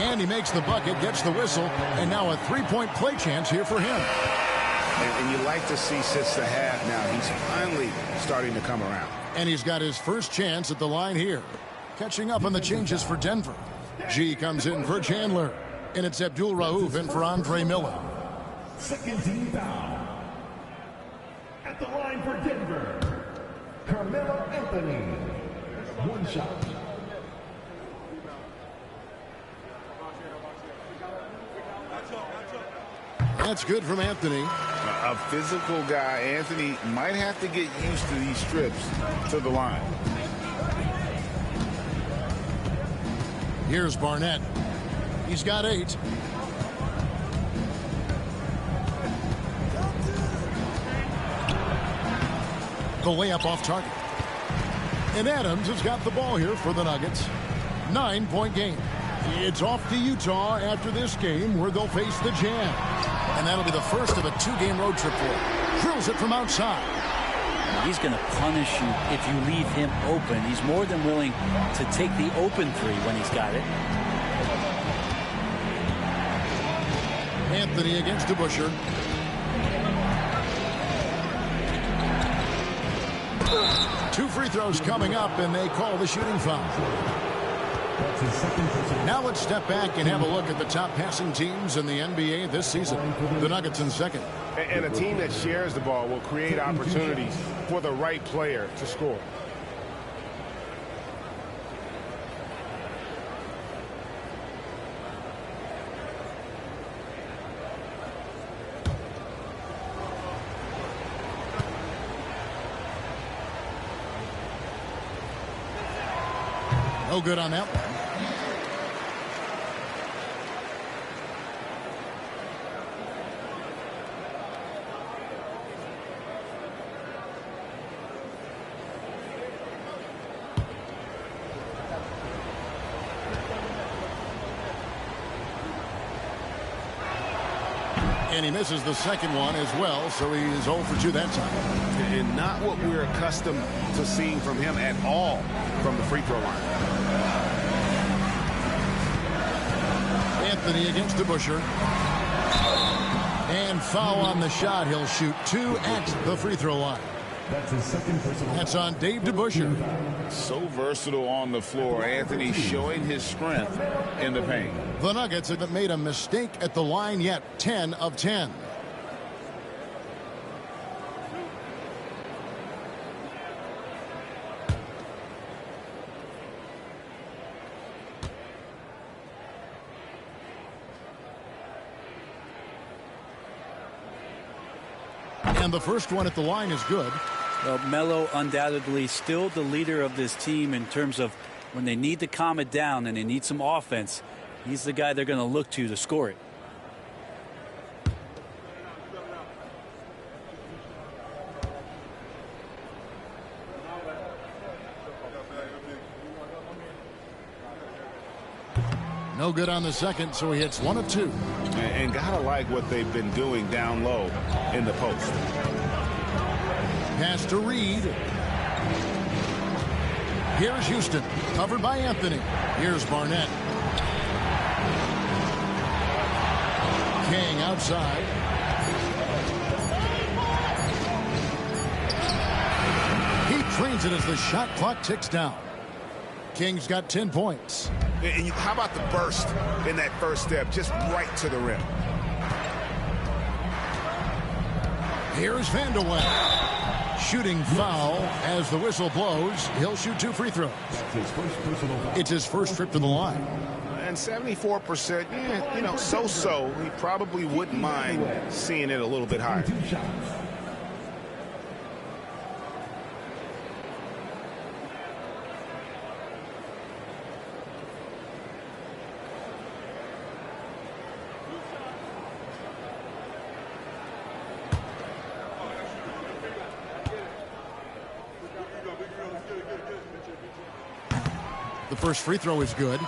And he makes the bucket, gets the whistle, and now a three-point play chance here for him. And you like to see since the half now, he's finally starting to come around. And he's got his first chance at the line here. Catching up on the changes for Denver. G comes in for Chandler. And it's Abdul Rauf in for Andre Miller. Second team foul. At the line for Denver, Carmelo Anthony. One shot. That's good from Anthony. A physical guy, Anthony, might have to get used to these strips to the line. Here's Barnett. He's got 8. The layup off target. And Adams has got the ball here for the Nuggets. 9-point game. It's off to Utah after this game where they'll face the Jazz. And that'll be the first of a 2-game road trip for him. Drills it from outside. He's going to punish you if you leave him open. He's more than willing to take the open three when he's got it. Anthony against DeBusschere. Two free throws coming up, and they call the shooting foul. Now let's step back and have a look at the top passing teams in the NBA this season. The Nuggets in second. And a team that shares the ball will create opportunities for the right player to score. No good on that one. And he misses the second one as well, so he's 0 for 2 that time. And not what we're accustomed to seeing from him at all from the free throw line. Anthony against DeBusschere. And foul on the shot. He'll shoot 2 at the free throw line. That's his second personal. That's on Dave DeBusschere. So versatile on the floor. Anthony showing his strength in the paint. The Nuggets haven't made a mistake at the line yet. 10 of 10. And the first one at the line is good. Well, Melo undoubtedly still the leader of this team in terms of when they need to calm it down and they need some offense. He's the guy they're going to look to score it. No good on the second, so he hits 1 of 2. And gotta like what they've been doing down low in the post. Pass to Reed. Here's Houston, covered by Anthony. Here's Barnett. King outside. He trains it as the shot clock ticks down. King's got 10 points. And how about the burst in that first step, just right to the rim? Here's Vandeweghe. Shooting foul as the whistle blows. He'll shoot 2 free throws. It's his first trip to the line. And 74%, you know, so-so. He probably wouldn't mind seeing it a little bit higher. The first free throw is good.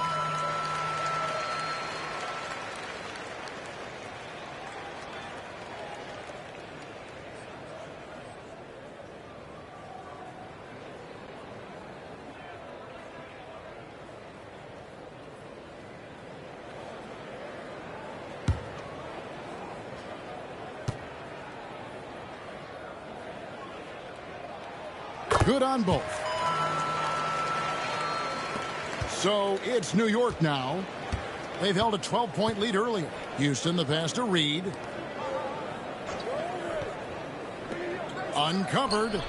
Good on both. So it's New York now. They've held a 12-point lead earlier. Houston, the pass to Reed. Uncovered.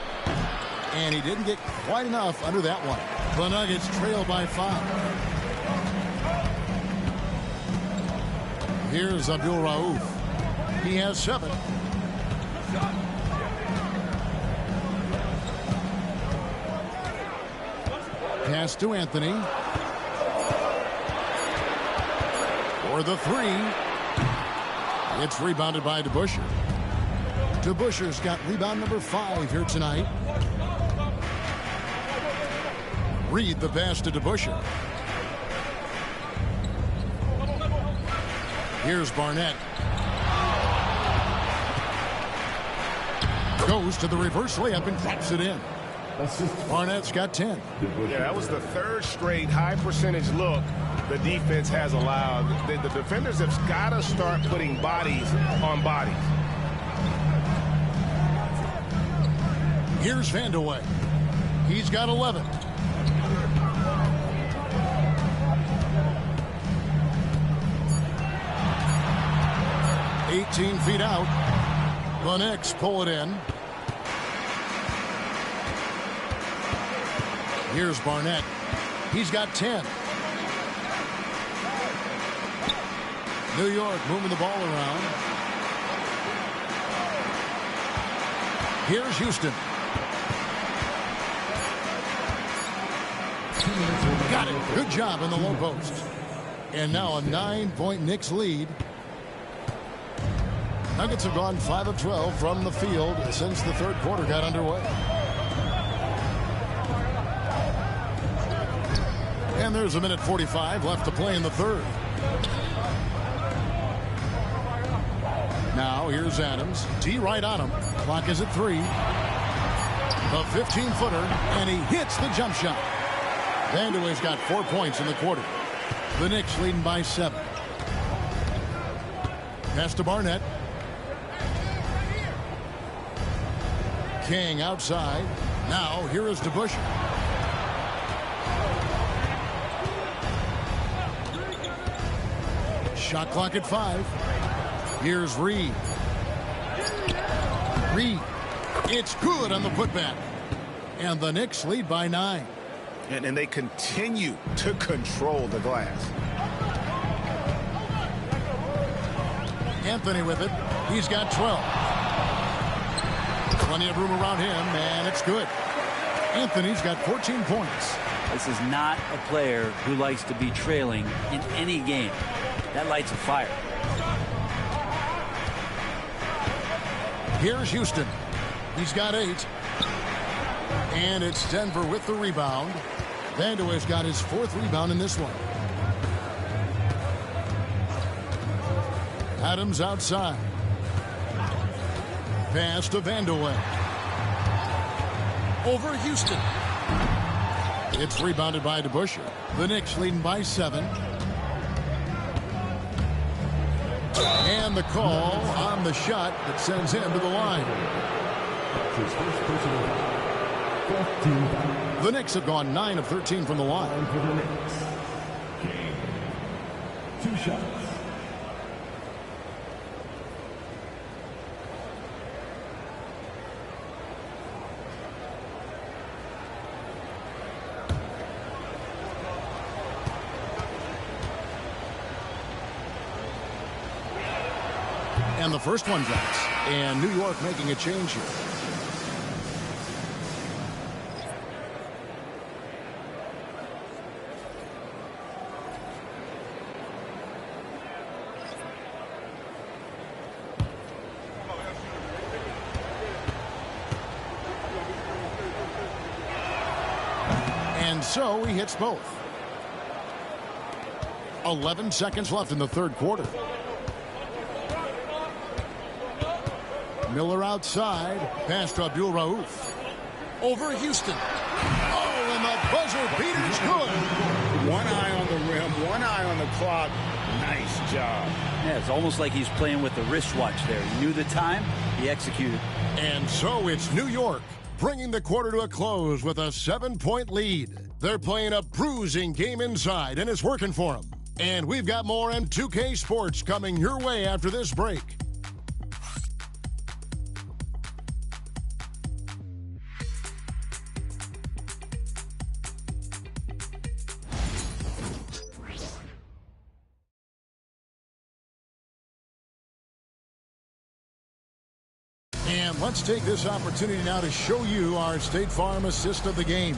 And he didn't get quite enough under that one. The Nuggets trail by 5. Here's Abdul Rauf. He has 7. Pass to Anthony. For the 3. It's rebounded by DeBusschere. DeBusschere's got rebound number 5 here tonight. Reed the pass to DeBusschere. Here's Barnett. Goes to the reverse layup and claps it in. Barnett's got 10. Yeah, that was the 3rd straight high percentage look the defense has allowed. The defenders have got to start putting bodies on bodies. Here's Vandeweghe. He's got 11. (18 feet out). The Knicks pull it in. Here's Barnett. He's got 10. New York moving the ball around. Here's Houston. Got it. Good job in the low post. And now a 9-point Knicks lead. Nuggets have gone 5 of 12 from the field since the 3rd quarter got underway. And there's 1:45 left to play in the 3rd. Now here's Adams. T right on him. Clock is at 3. A 15-footer, and he hits the jump shot. Vandeweghe's got 4 points in the quarter. The Knicks leading by 7. Pass to Barnett. King outside. Now here is DeBusschere. Shot clock at 5. Here's Reed. Reed. It's good on the putback. And the Knicks lead by 9. And they continue to control the glass. Anthony with it. He's got 12. Plenty of room around him, and it's good. Anthony's got 14 points. This is not a player who likes to be trailing in any game. That lights a fire. Here's Houston. He's got 8. And it's Denver with the rebound. Vandeweghe's got his 4th rebound in this one. Adams outside. Pass to Vandeweghe. Over Houston. It's rebounded by DeBusschere. The Knicks leading by 7. And the call on the shot that sends him to the line. The Knicks have gone 9 of 13 from the line. shots. And the first one drops. And New York making a change here. And so he hits both. 11 seconds left in the third quarter. Miller outside. Pass to Abdul Rauf. Over Houston. Oh, and the buzzer beater's good. One eye on the rim, one eye on the clock. Nice job. Yeah, it's almost like he's playing with the wristwatch there. He knew the time, he executed. And so it's New York bringing the quarter to a close with a 7-point lead. They're playing a bruising game inside, and it's working for them. And we've got more M2K Sports coming your way after this break. And let's take this opportunity now to show you our State Farm assist of the game.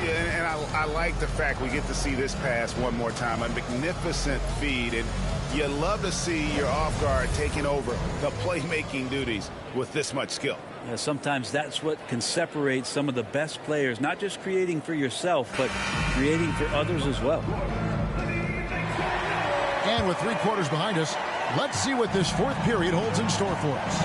Yeah, and I like the fact we get to see this pass one more time. A magnificent feed, and you love to see your off guard taking over the playmaking duties with this much skill. Yeah, sometimes that's what can separate some of the best players, not just creating for yourself, but creating for others as well. And with 3 quarters behind us, let's see what this fourth period holds in store for us.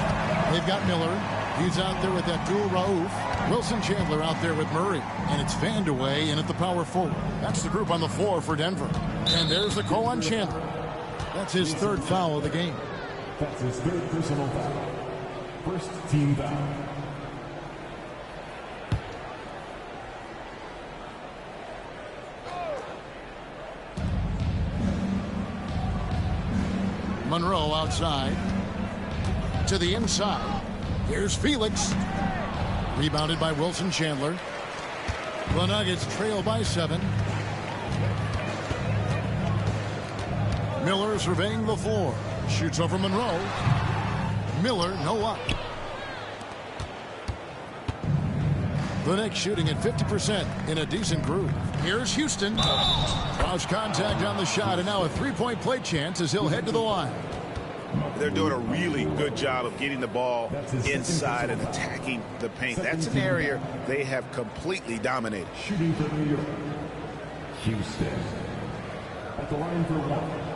They've got Miller. He's out there with Abdul Rauf. Wilson Chandler out there with Murray. And it's Vandeweghe in at the power forward. That's the group on the floor for Denver. And there's the call on Chandler. That's his third foul of the game. That's his third personal foul. First team foul. Monroe outside. To the inside. Here's Felix. Rebounded by Wilson Chandler. The Nuggets trail by 7. Miller surveying the floor. Shoots over Monroe. Miller, no luck. The Knicks shooting at 50% in a decent groove. Here's Houston. Cross contact on the shot, and now a 3-point play chance as he'll head to the line. They're doing a really good job of getting the ball inside and attacking the paint. That's an area they have completely dominated. Shooting for New York. Houston. At the line for 1.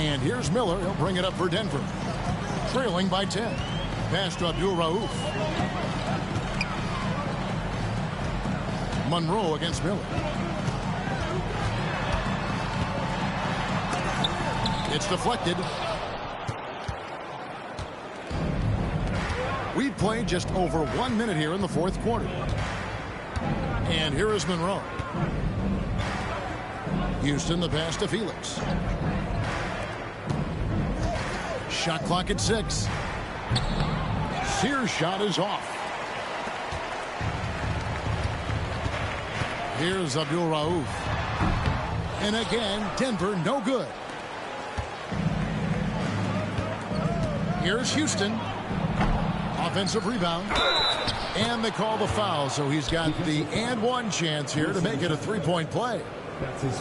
And here's Miller. He'll bring it up for Denver. Trailing by 10. Pass to Abdul Rauf. Monroe against Miller. It's deflected. We've played just over 1 minute here in the fourth quarter. And here is Monroe. Houston, the pass to Felix. Shot clock at 6. Sears' shot is off. Here's Abdul Rauf. And again, Denver no good. Here's Houston. Offensive rebound. And they call the foul, so he's got the and one chance here to make it a 3-point play.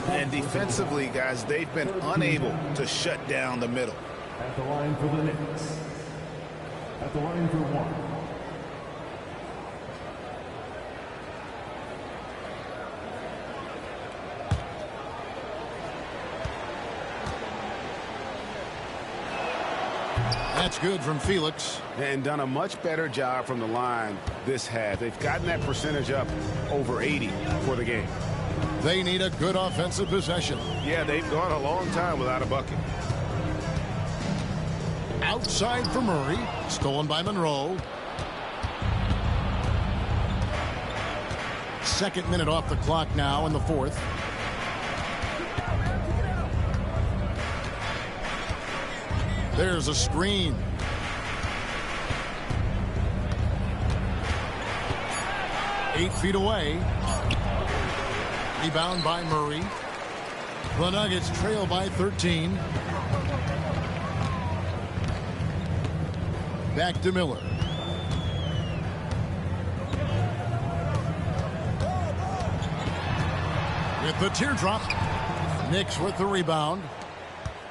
And defensively, guys, they've been unable to shut down the middle. At the line for the Knicks. At the line for 1. That's good from Felix. And done a much better job from the line this half. They've gotten that percentage up over 80 for the game. They need a good offensive possession. Yeah, they've gone a long time without a bucket. Outside for Murray. Stolen by Monroe. Second minute off the clock now in the fourth. There's a screen. Eight feet away. Rebound by Murray. The Nuggets trail by 13. Back to Miller. With the teardrop. Knicks with the rebound.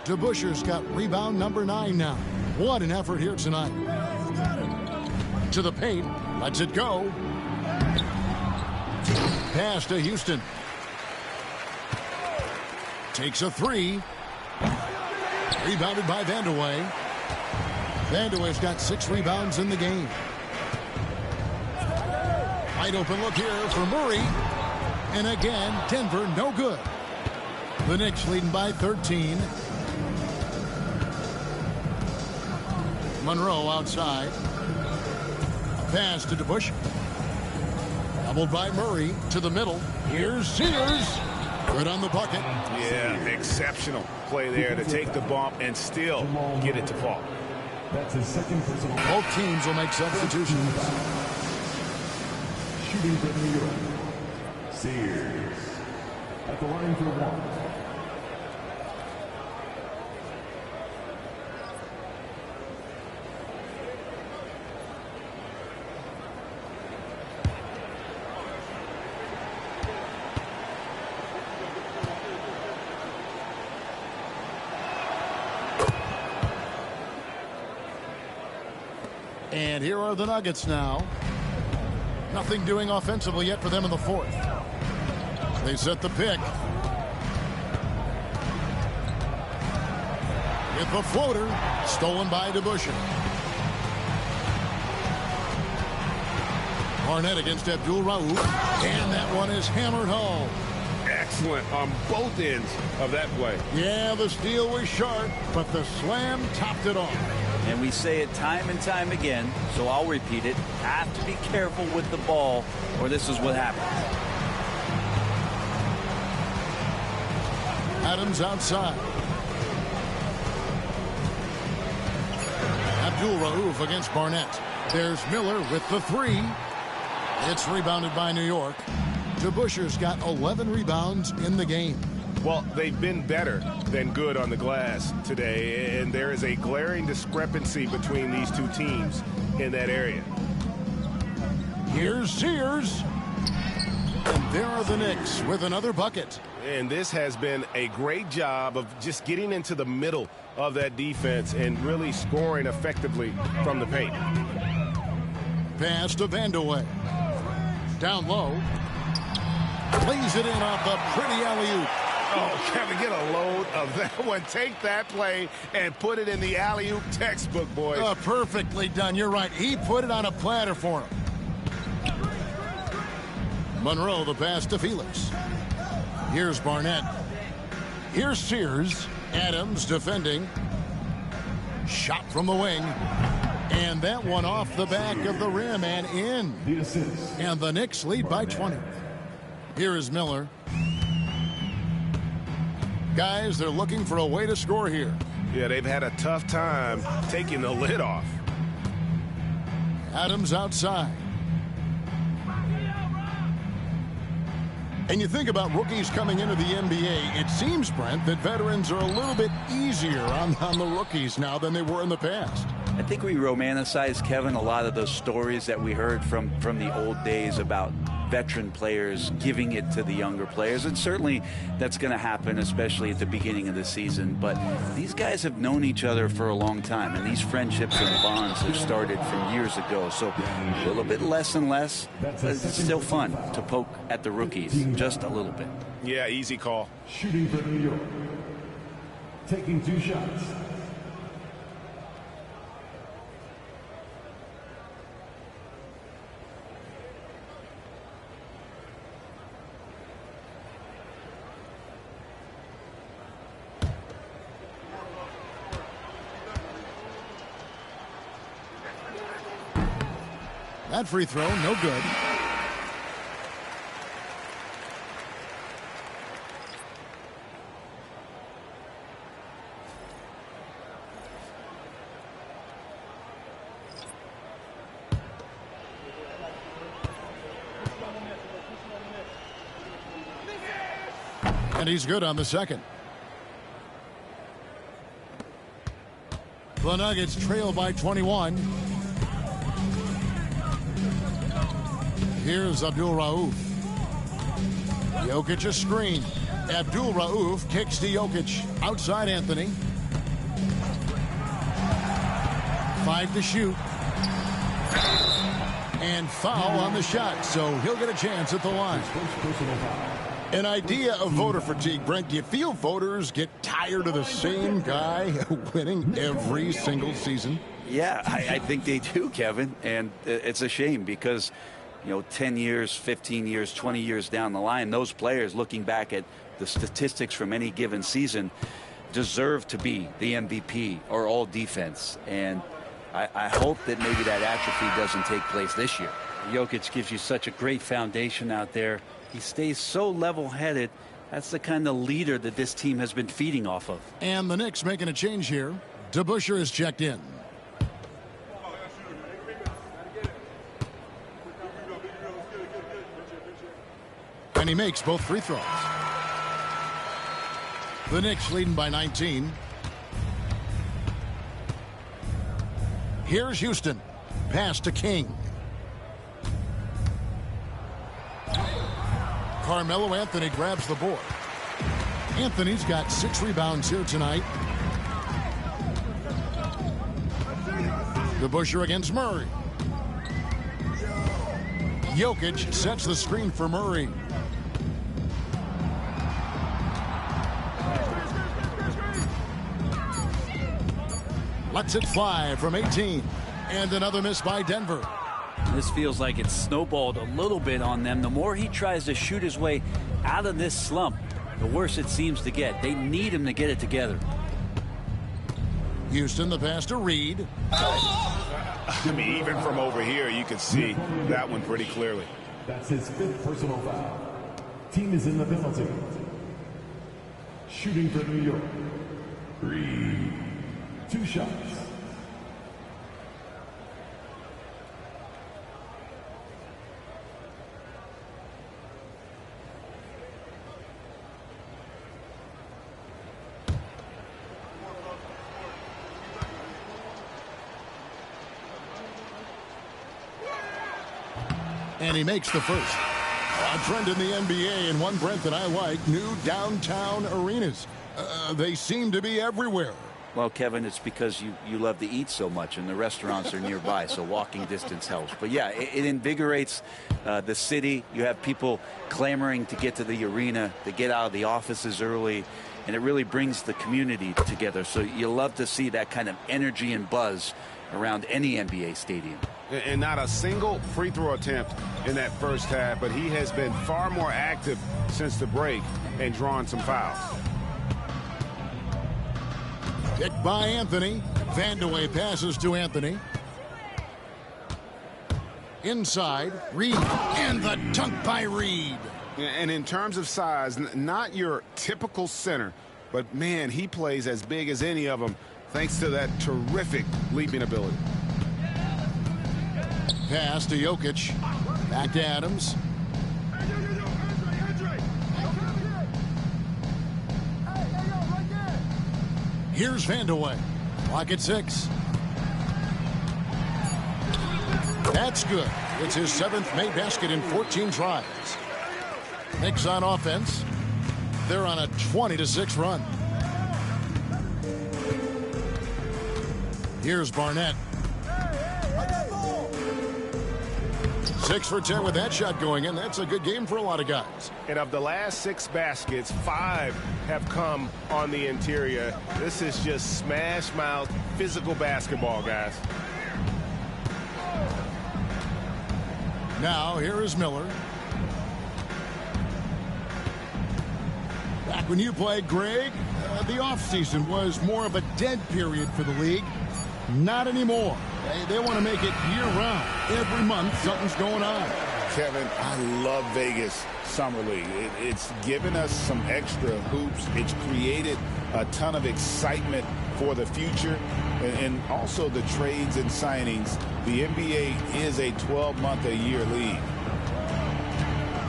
DeBuscher's got rebound number 9 now. What an effort here tonight. To the paint. Lets it go. Pass to Houston. Takes a three. Rebounded by Vandeweghe. Vandeweghe's got 6 rebounds in the game. Wide open look here for Murray. And again, Denver no good. The Knicks leading by 13. Monroe outside. Pass to DeBuscher. Doubled by Murray to the middle. Here's Sears. Good on the bucket. Yeah, exceptional play there to take the bump and still get it to fall. That's his second personal. Both teams will make substitutions. Shooting for New York. Sears. At the line for one. And here are the Nuggets now. Nothing doing offensively yet for them in the fourth. They set the pick. With the floater, stolen by DeBuscher. Barnett against Abdul-Rauf. And that one is hammered home. Excellent on both ends of that play. Yeah, the steal was sharp, but the slam topped it off. And we say it time and time again, so I'll repeat it. Have to be careful with the ball, or this is what happens. Adams outside. Abdul-Rauf against Barnett. There's Miller with the three. It's rebounded by New York. DeBuscher's got 11 rebounds in the game. Well, they've been better than good on the glass today, and there is a glaring discrepancy between these two teams in that area. Here's Sears. And there are the Knicks with another bucket. And this has been a great job of just getting into the middle of that defense and really scoring effectively from the paint. Pass to Vandeweghe. Down low. Lays it in off the pretty alley-oop. Oh, Kevin, get a load of that one. Take that play and put it in the alley-oop textbook, boys. Perfectly done. You're right. He put it on a platter for him. Monroe, the pass to Felix. Here's Barnett. Here's Sears. Adams defending. Shot from the wing. And that one off the back of the rim and in. And the Knicks lead by 20. Here is Miller. Guys, they're looking for a way to score here. Yeah, they've had a tough time taking the lid off. Adams outside. And you think about rookies coming into the NBA, it seems, Brent, that veterans are a little bit easier on the rookies now than they were in the past. I think we romanticize, Kevin, a lot of those stories that we heard from the old days about veteran players giving it to the younger players. And certainly that's going to happen, especially at the beginning of the season. But these guys have known each other for a long time, and these friendships and bonds have started from years ago. So a little bit less and less, but it's still fun to poke at the rookies, just a little bit. Yeah, easy call. Shooting for New York. Taking 2 shots. That free throw, no good. And he's good on the second. The Nuggets trail by 21. Here's Abdul Rauf. Jokic a screen. Abdul Rauf kicks to Jokic. Outside Anthony. 5 to shoot. And foul on the shot, so he'll get a chance at the line. An idea of voter fatigue, Brent. Do you feel voters get tired of the same guy winning every single season? Yeah, I think they do, Kevin. And it's a shame because, 10 years, 15 years, 20 years down the line, those players looking back at the statistics from any given season deserve to be the MVP or all defense. And I hope that maybe that atrophy doesn't take place this year. Jokic gives you such a great foundation out there. He stays so level-headed. That's the kind of leader that this team has been feeding off of. And the Knicks making a change here. DeBusschere is checked in. And he makes both free throws. The Knicks leading by 19. Here's Houston. Pass to King. Carmelo Anthony grabs the board. Anthony's got 6 rebounds here tonight. DeBusschere against Murray. Jokic sets the screen for Murray. Lets it fly from 18. And another miss by Denver. This feels like it's snowballed a little bit on them. The more he tries to shoot his way out of this slump, the worse it seems to get. They need him to get it together. Houston, the pass to Reed. I mean, even from over here, you could see that one pretty clearly. That's his 5th personal foul. Team is in the penalty. Shooting for New York. Reed. 2 shots. And he makes the first. A trend in the NBA, and one, Brent, that I like, new downtown arenas. They seem to be everywhere. Well, Kevin, it's because you love to eat so much and the restaurants are nearby, so walking distance helps. But yeah, it invigorates the city. You have people clamoring to get to the arena, to get out of the offices early, and it really brings the community together. So you love to see that kind of energy and buzz around any NBA stadium. And not a single free throw attempt in that first half, but he has been far more active since the break and drawn some fouls. Picked by Anthony. Vandeweghe passes to Anthony. Inside, Reed. And the dunk by Reed. And in terms of size, not your typical center, but man, he plays as big as any of them thanks to that terrific leaping ability. Pass to Jokic. Back to Adams. Here's Vandeweghe. Clock at 6. That's good. It's his 7th made basket in 14 tries. Knicks on offense. They're on a 20-6 run. Here's Barnett. 6 for 10 with that shot going in. That's a good game for a lot of guys. And of the last 6 baskets, 5 have come on the interior. This is just smash mouth physical basketball, guys. Now here is Miller. Back when you played, Greg, the offseason was more of a dead period for the league. Not anymore. They want to make it year-round. Every month, something's going on. Kevin, I love Vegas Summer League. It's given us some extra hoops. It's created a ton of excitement for the future. And also the trades and signings. The NBA is a 12-month-a-year league.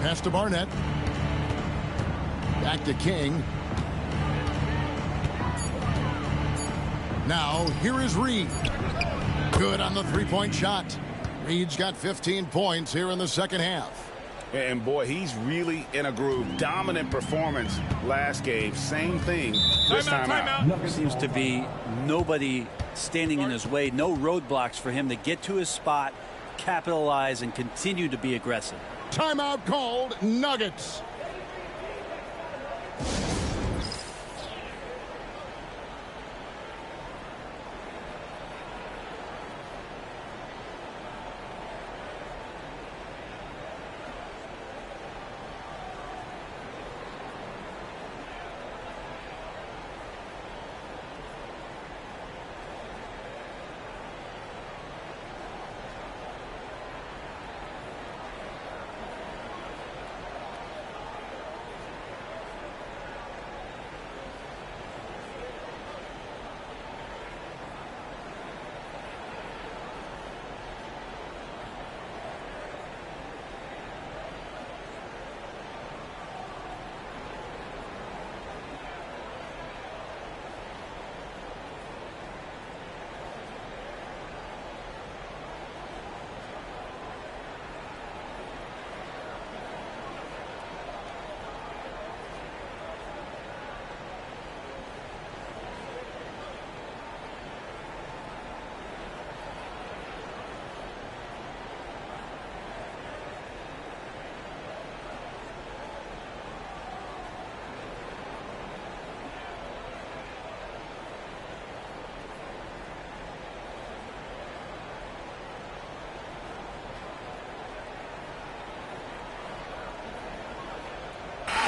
Pass to Barnett. Back to King. Now, here is Reed. Good on the three-point shot. Reed's got 15 points here in the second half. And boy, he's really in a groove. Dominant performance last game. Same thing this time out. Seems to be nobody standing in his way. No roadblocks for him to get to his spot, capitalize, and continue to be aggressive. Timeout called. Nuggets.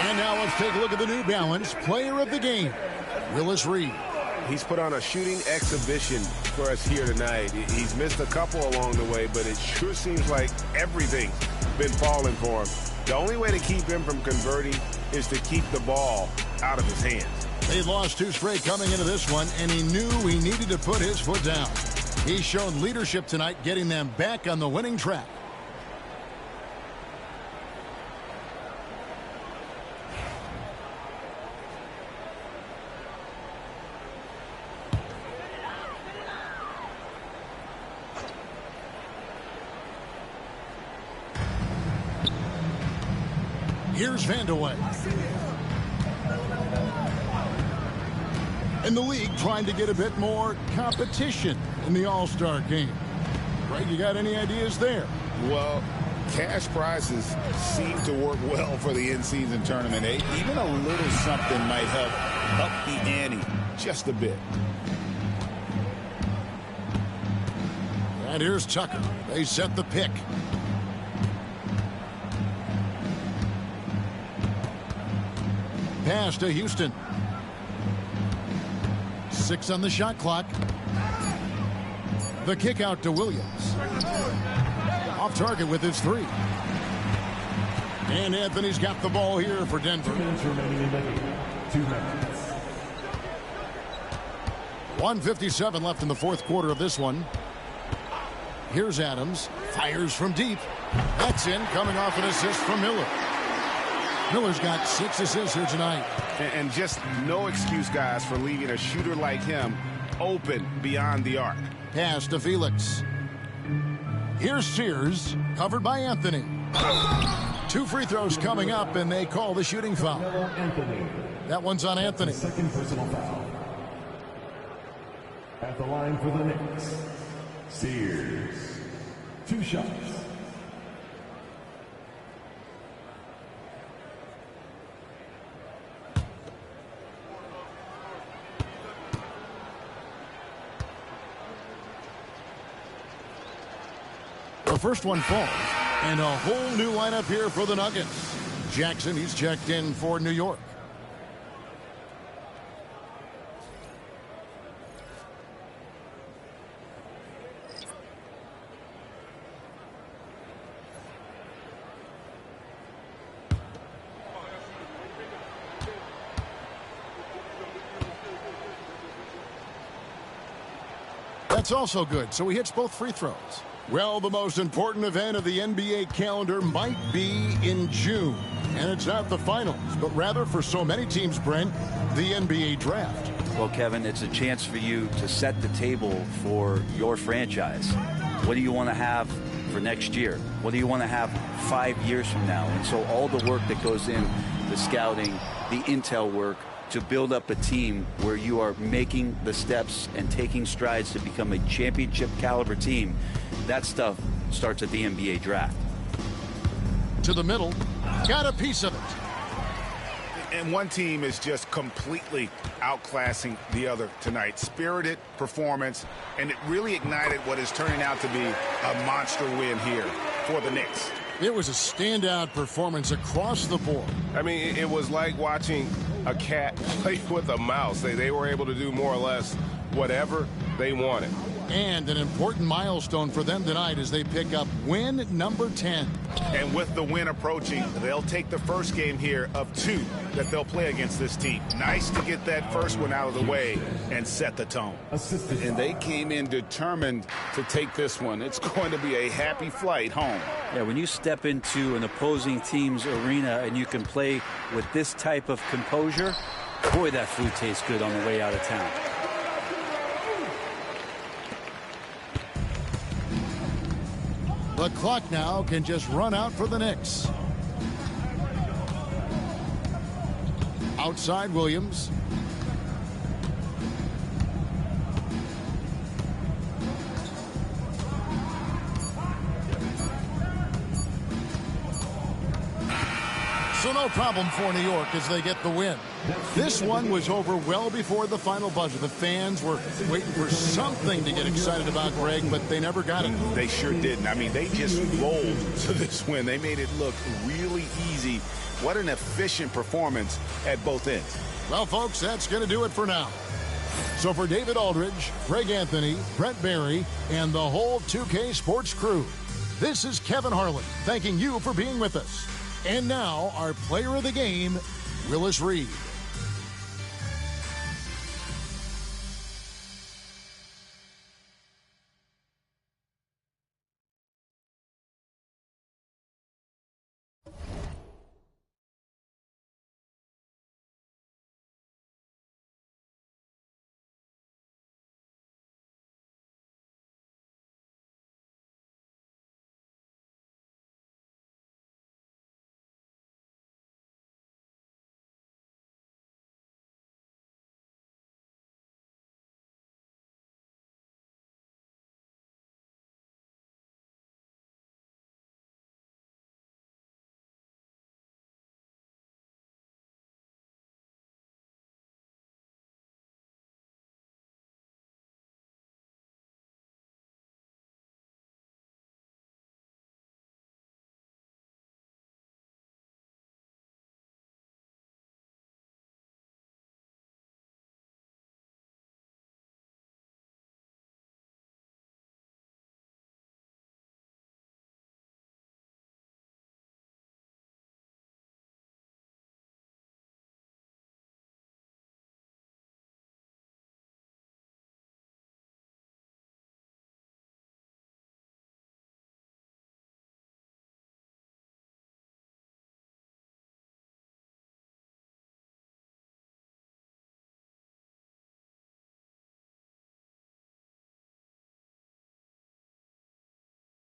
And now let's take a look at the New Balance player of the game, Willis Reed. He's put on a shooting exhibition for us here tonight. He's missed a couple along the way, but it sure seems like everything's been falling for him. The only way to keep him from converting is to keep the ball out of his hands. They lost 2 straight coming into this one, and he knew he needed to put his foot down. He's shown leadership tonight, getting them back on the winning track. Here's Vandeweghe. And the league trying to get a bit more competition in the All-Star game. Greg, you got any ideas there? Well, cash prizes seem to work well for the in-season tournament. Even a little something might help up the ante just a bit. And here's Tucker. They set the pick. Pass to Houston. 6 on the shot clock. The kick out to Williams. Off target with his 3. And Anthony's got the ball here for Denver. 2 minutes remaining in the game. 2 minutes. 1:57 left in the fourth quarter of this one. Here's Adams. Fires from deep. That's in, coming off an assist from Miller. Miller's got 6 assists here tonight. And just no excuse, guys, for leaving a shooter like him open beyond the arc. Pass to Felix. Here's Sears, covered by Anthony. 2 free throws coming up, and they call the shooting foul. Anthony. That one's on Anthony. Second personal foul. At the line for the Knicks, Sears. 2 shots. The first one falls, and a whole new lineup here for the Nuggets. Jackson, he's checked in for New York. That's also good, so he hits both free throws. Well, the most important event of the NBA calendar might be in June. And it's not the finals, but rather for so many teams, Brent, the NBA draft. Well, Kevin, it's a chance for you to set the table for your franchise. What do you want to have for next year? What do you want to have 5 years from now? And so all the work that goes in, the scouting, the intel work, to build up a team where you are making the steps and taking strides to become a championship caliber team, that stuff starts at the NBA draft. To the middle, got a piece of it. And one team is just completely outclassing the other tonight. Spirited performance, and it really ignited what is turning out to be a monster win here for the Knicks. It was a standout performance across the board. I mean, it was like watching a cat play with a mouse. They were able to do more or less whatever they wanted. And an important milestone for them tonight as they pick up win number 10. And with the win approaching, they'll take the first game here of 2 that they'll play against this team. Nice to get that first one out of the way and set the tone. And they came in determined to take this one. It's going to be a happy flight home. Yeah, when you step into an opposing team's arena and you can play with this type of composure, boy, that food tastes good on the way out of town. The clock now can just run out for the Knicks. Outside Williams. So no problem for New York as they get the win. This one was over well before the final buzzer. The fans were waiting for something to get excited about, Greg, but they never got it. They sure didn't. I mean, they just rolled to this win. They made it look really easy. What an efficient performance at both ends. Well, folks, that's going to do it for now. So for David Aldridge, Greg Anthony, Brent Barry, and the whole 2K Sports crew, this is Kevin Harlan thanking you for being with us. And now, our player of the game, Willis Reed.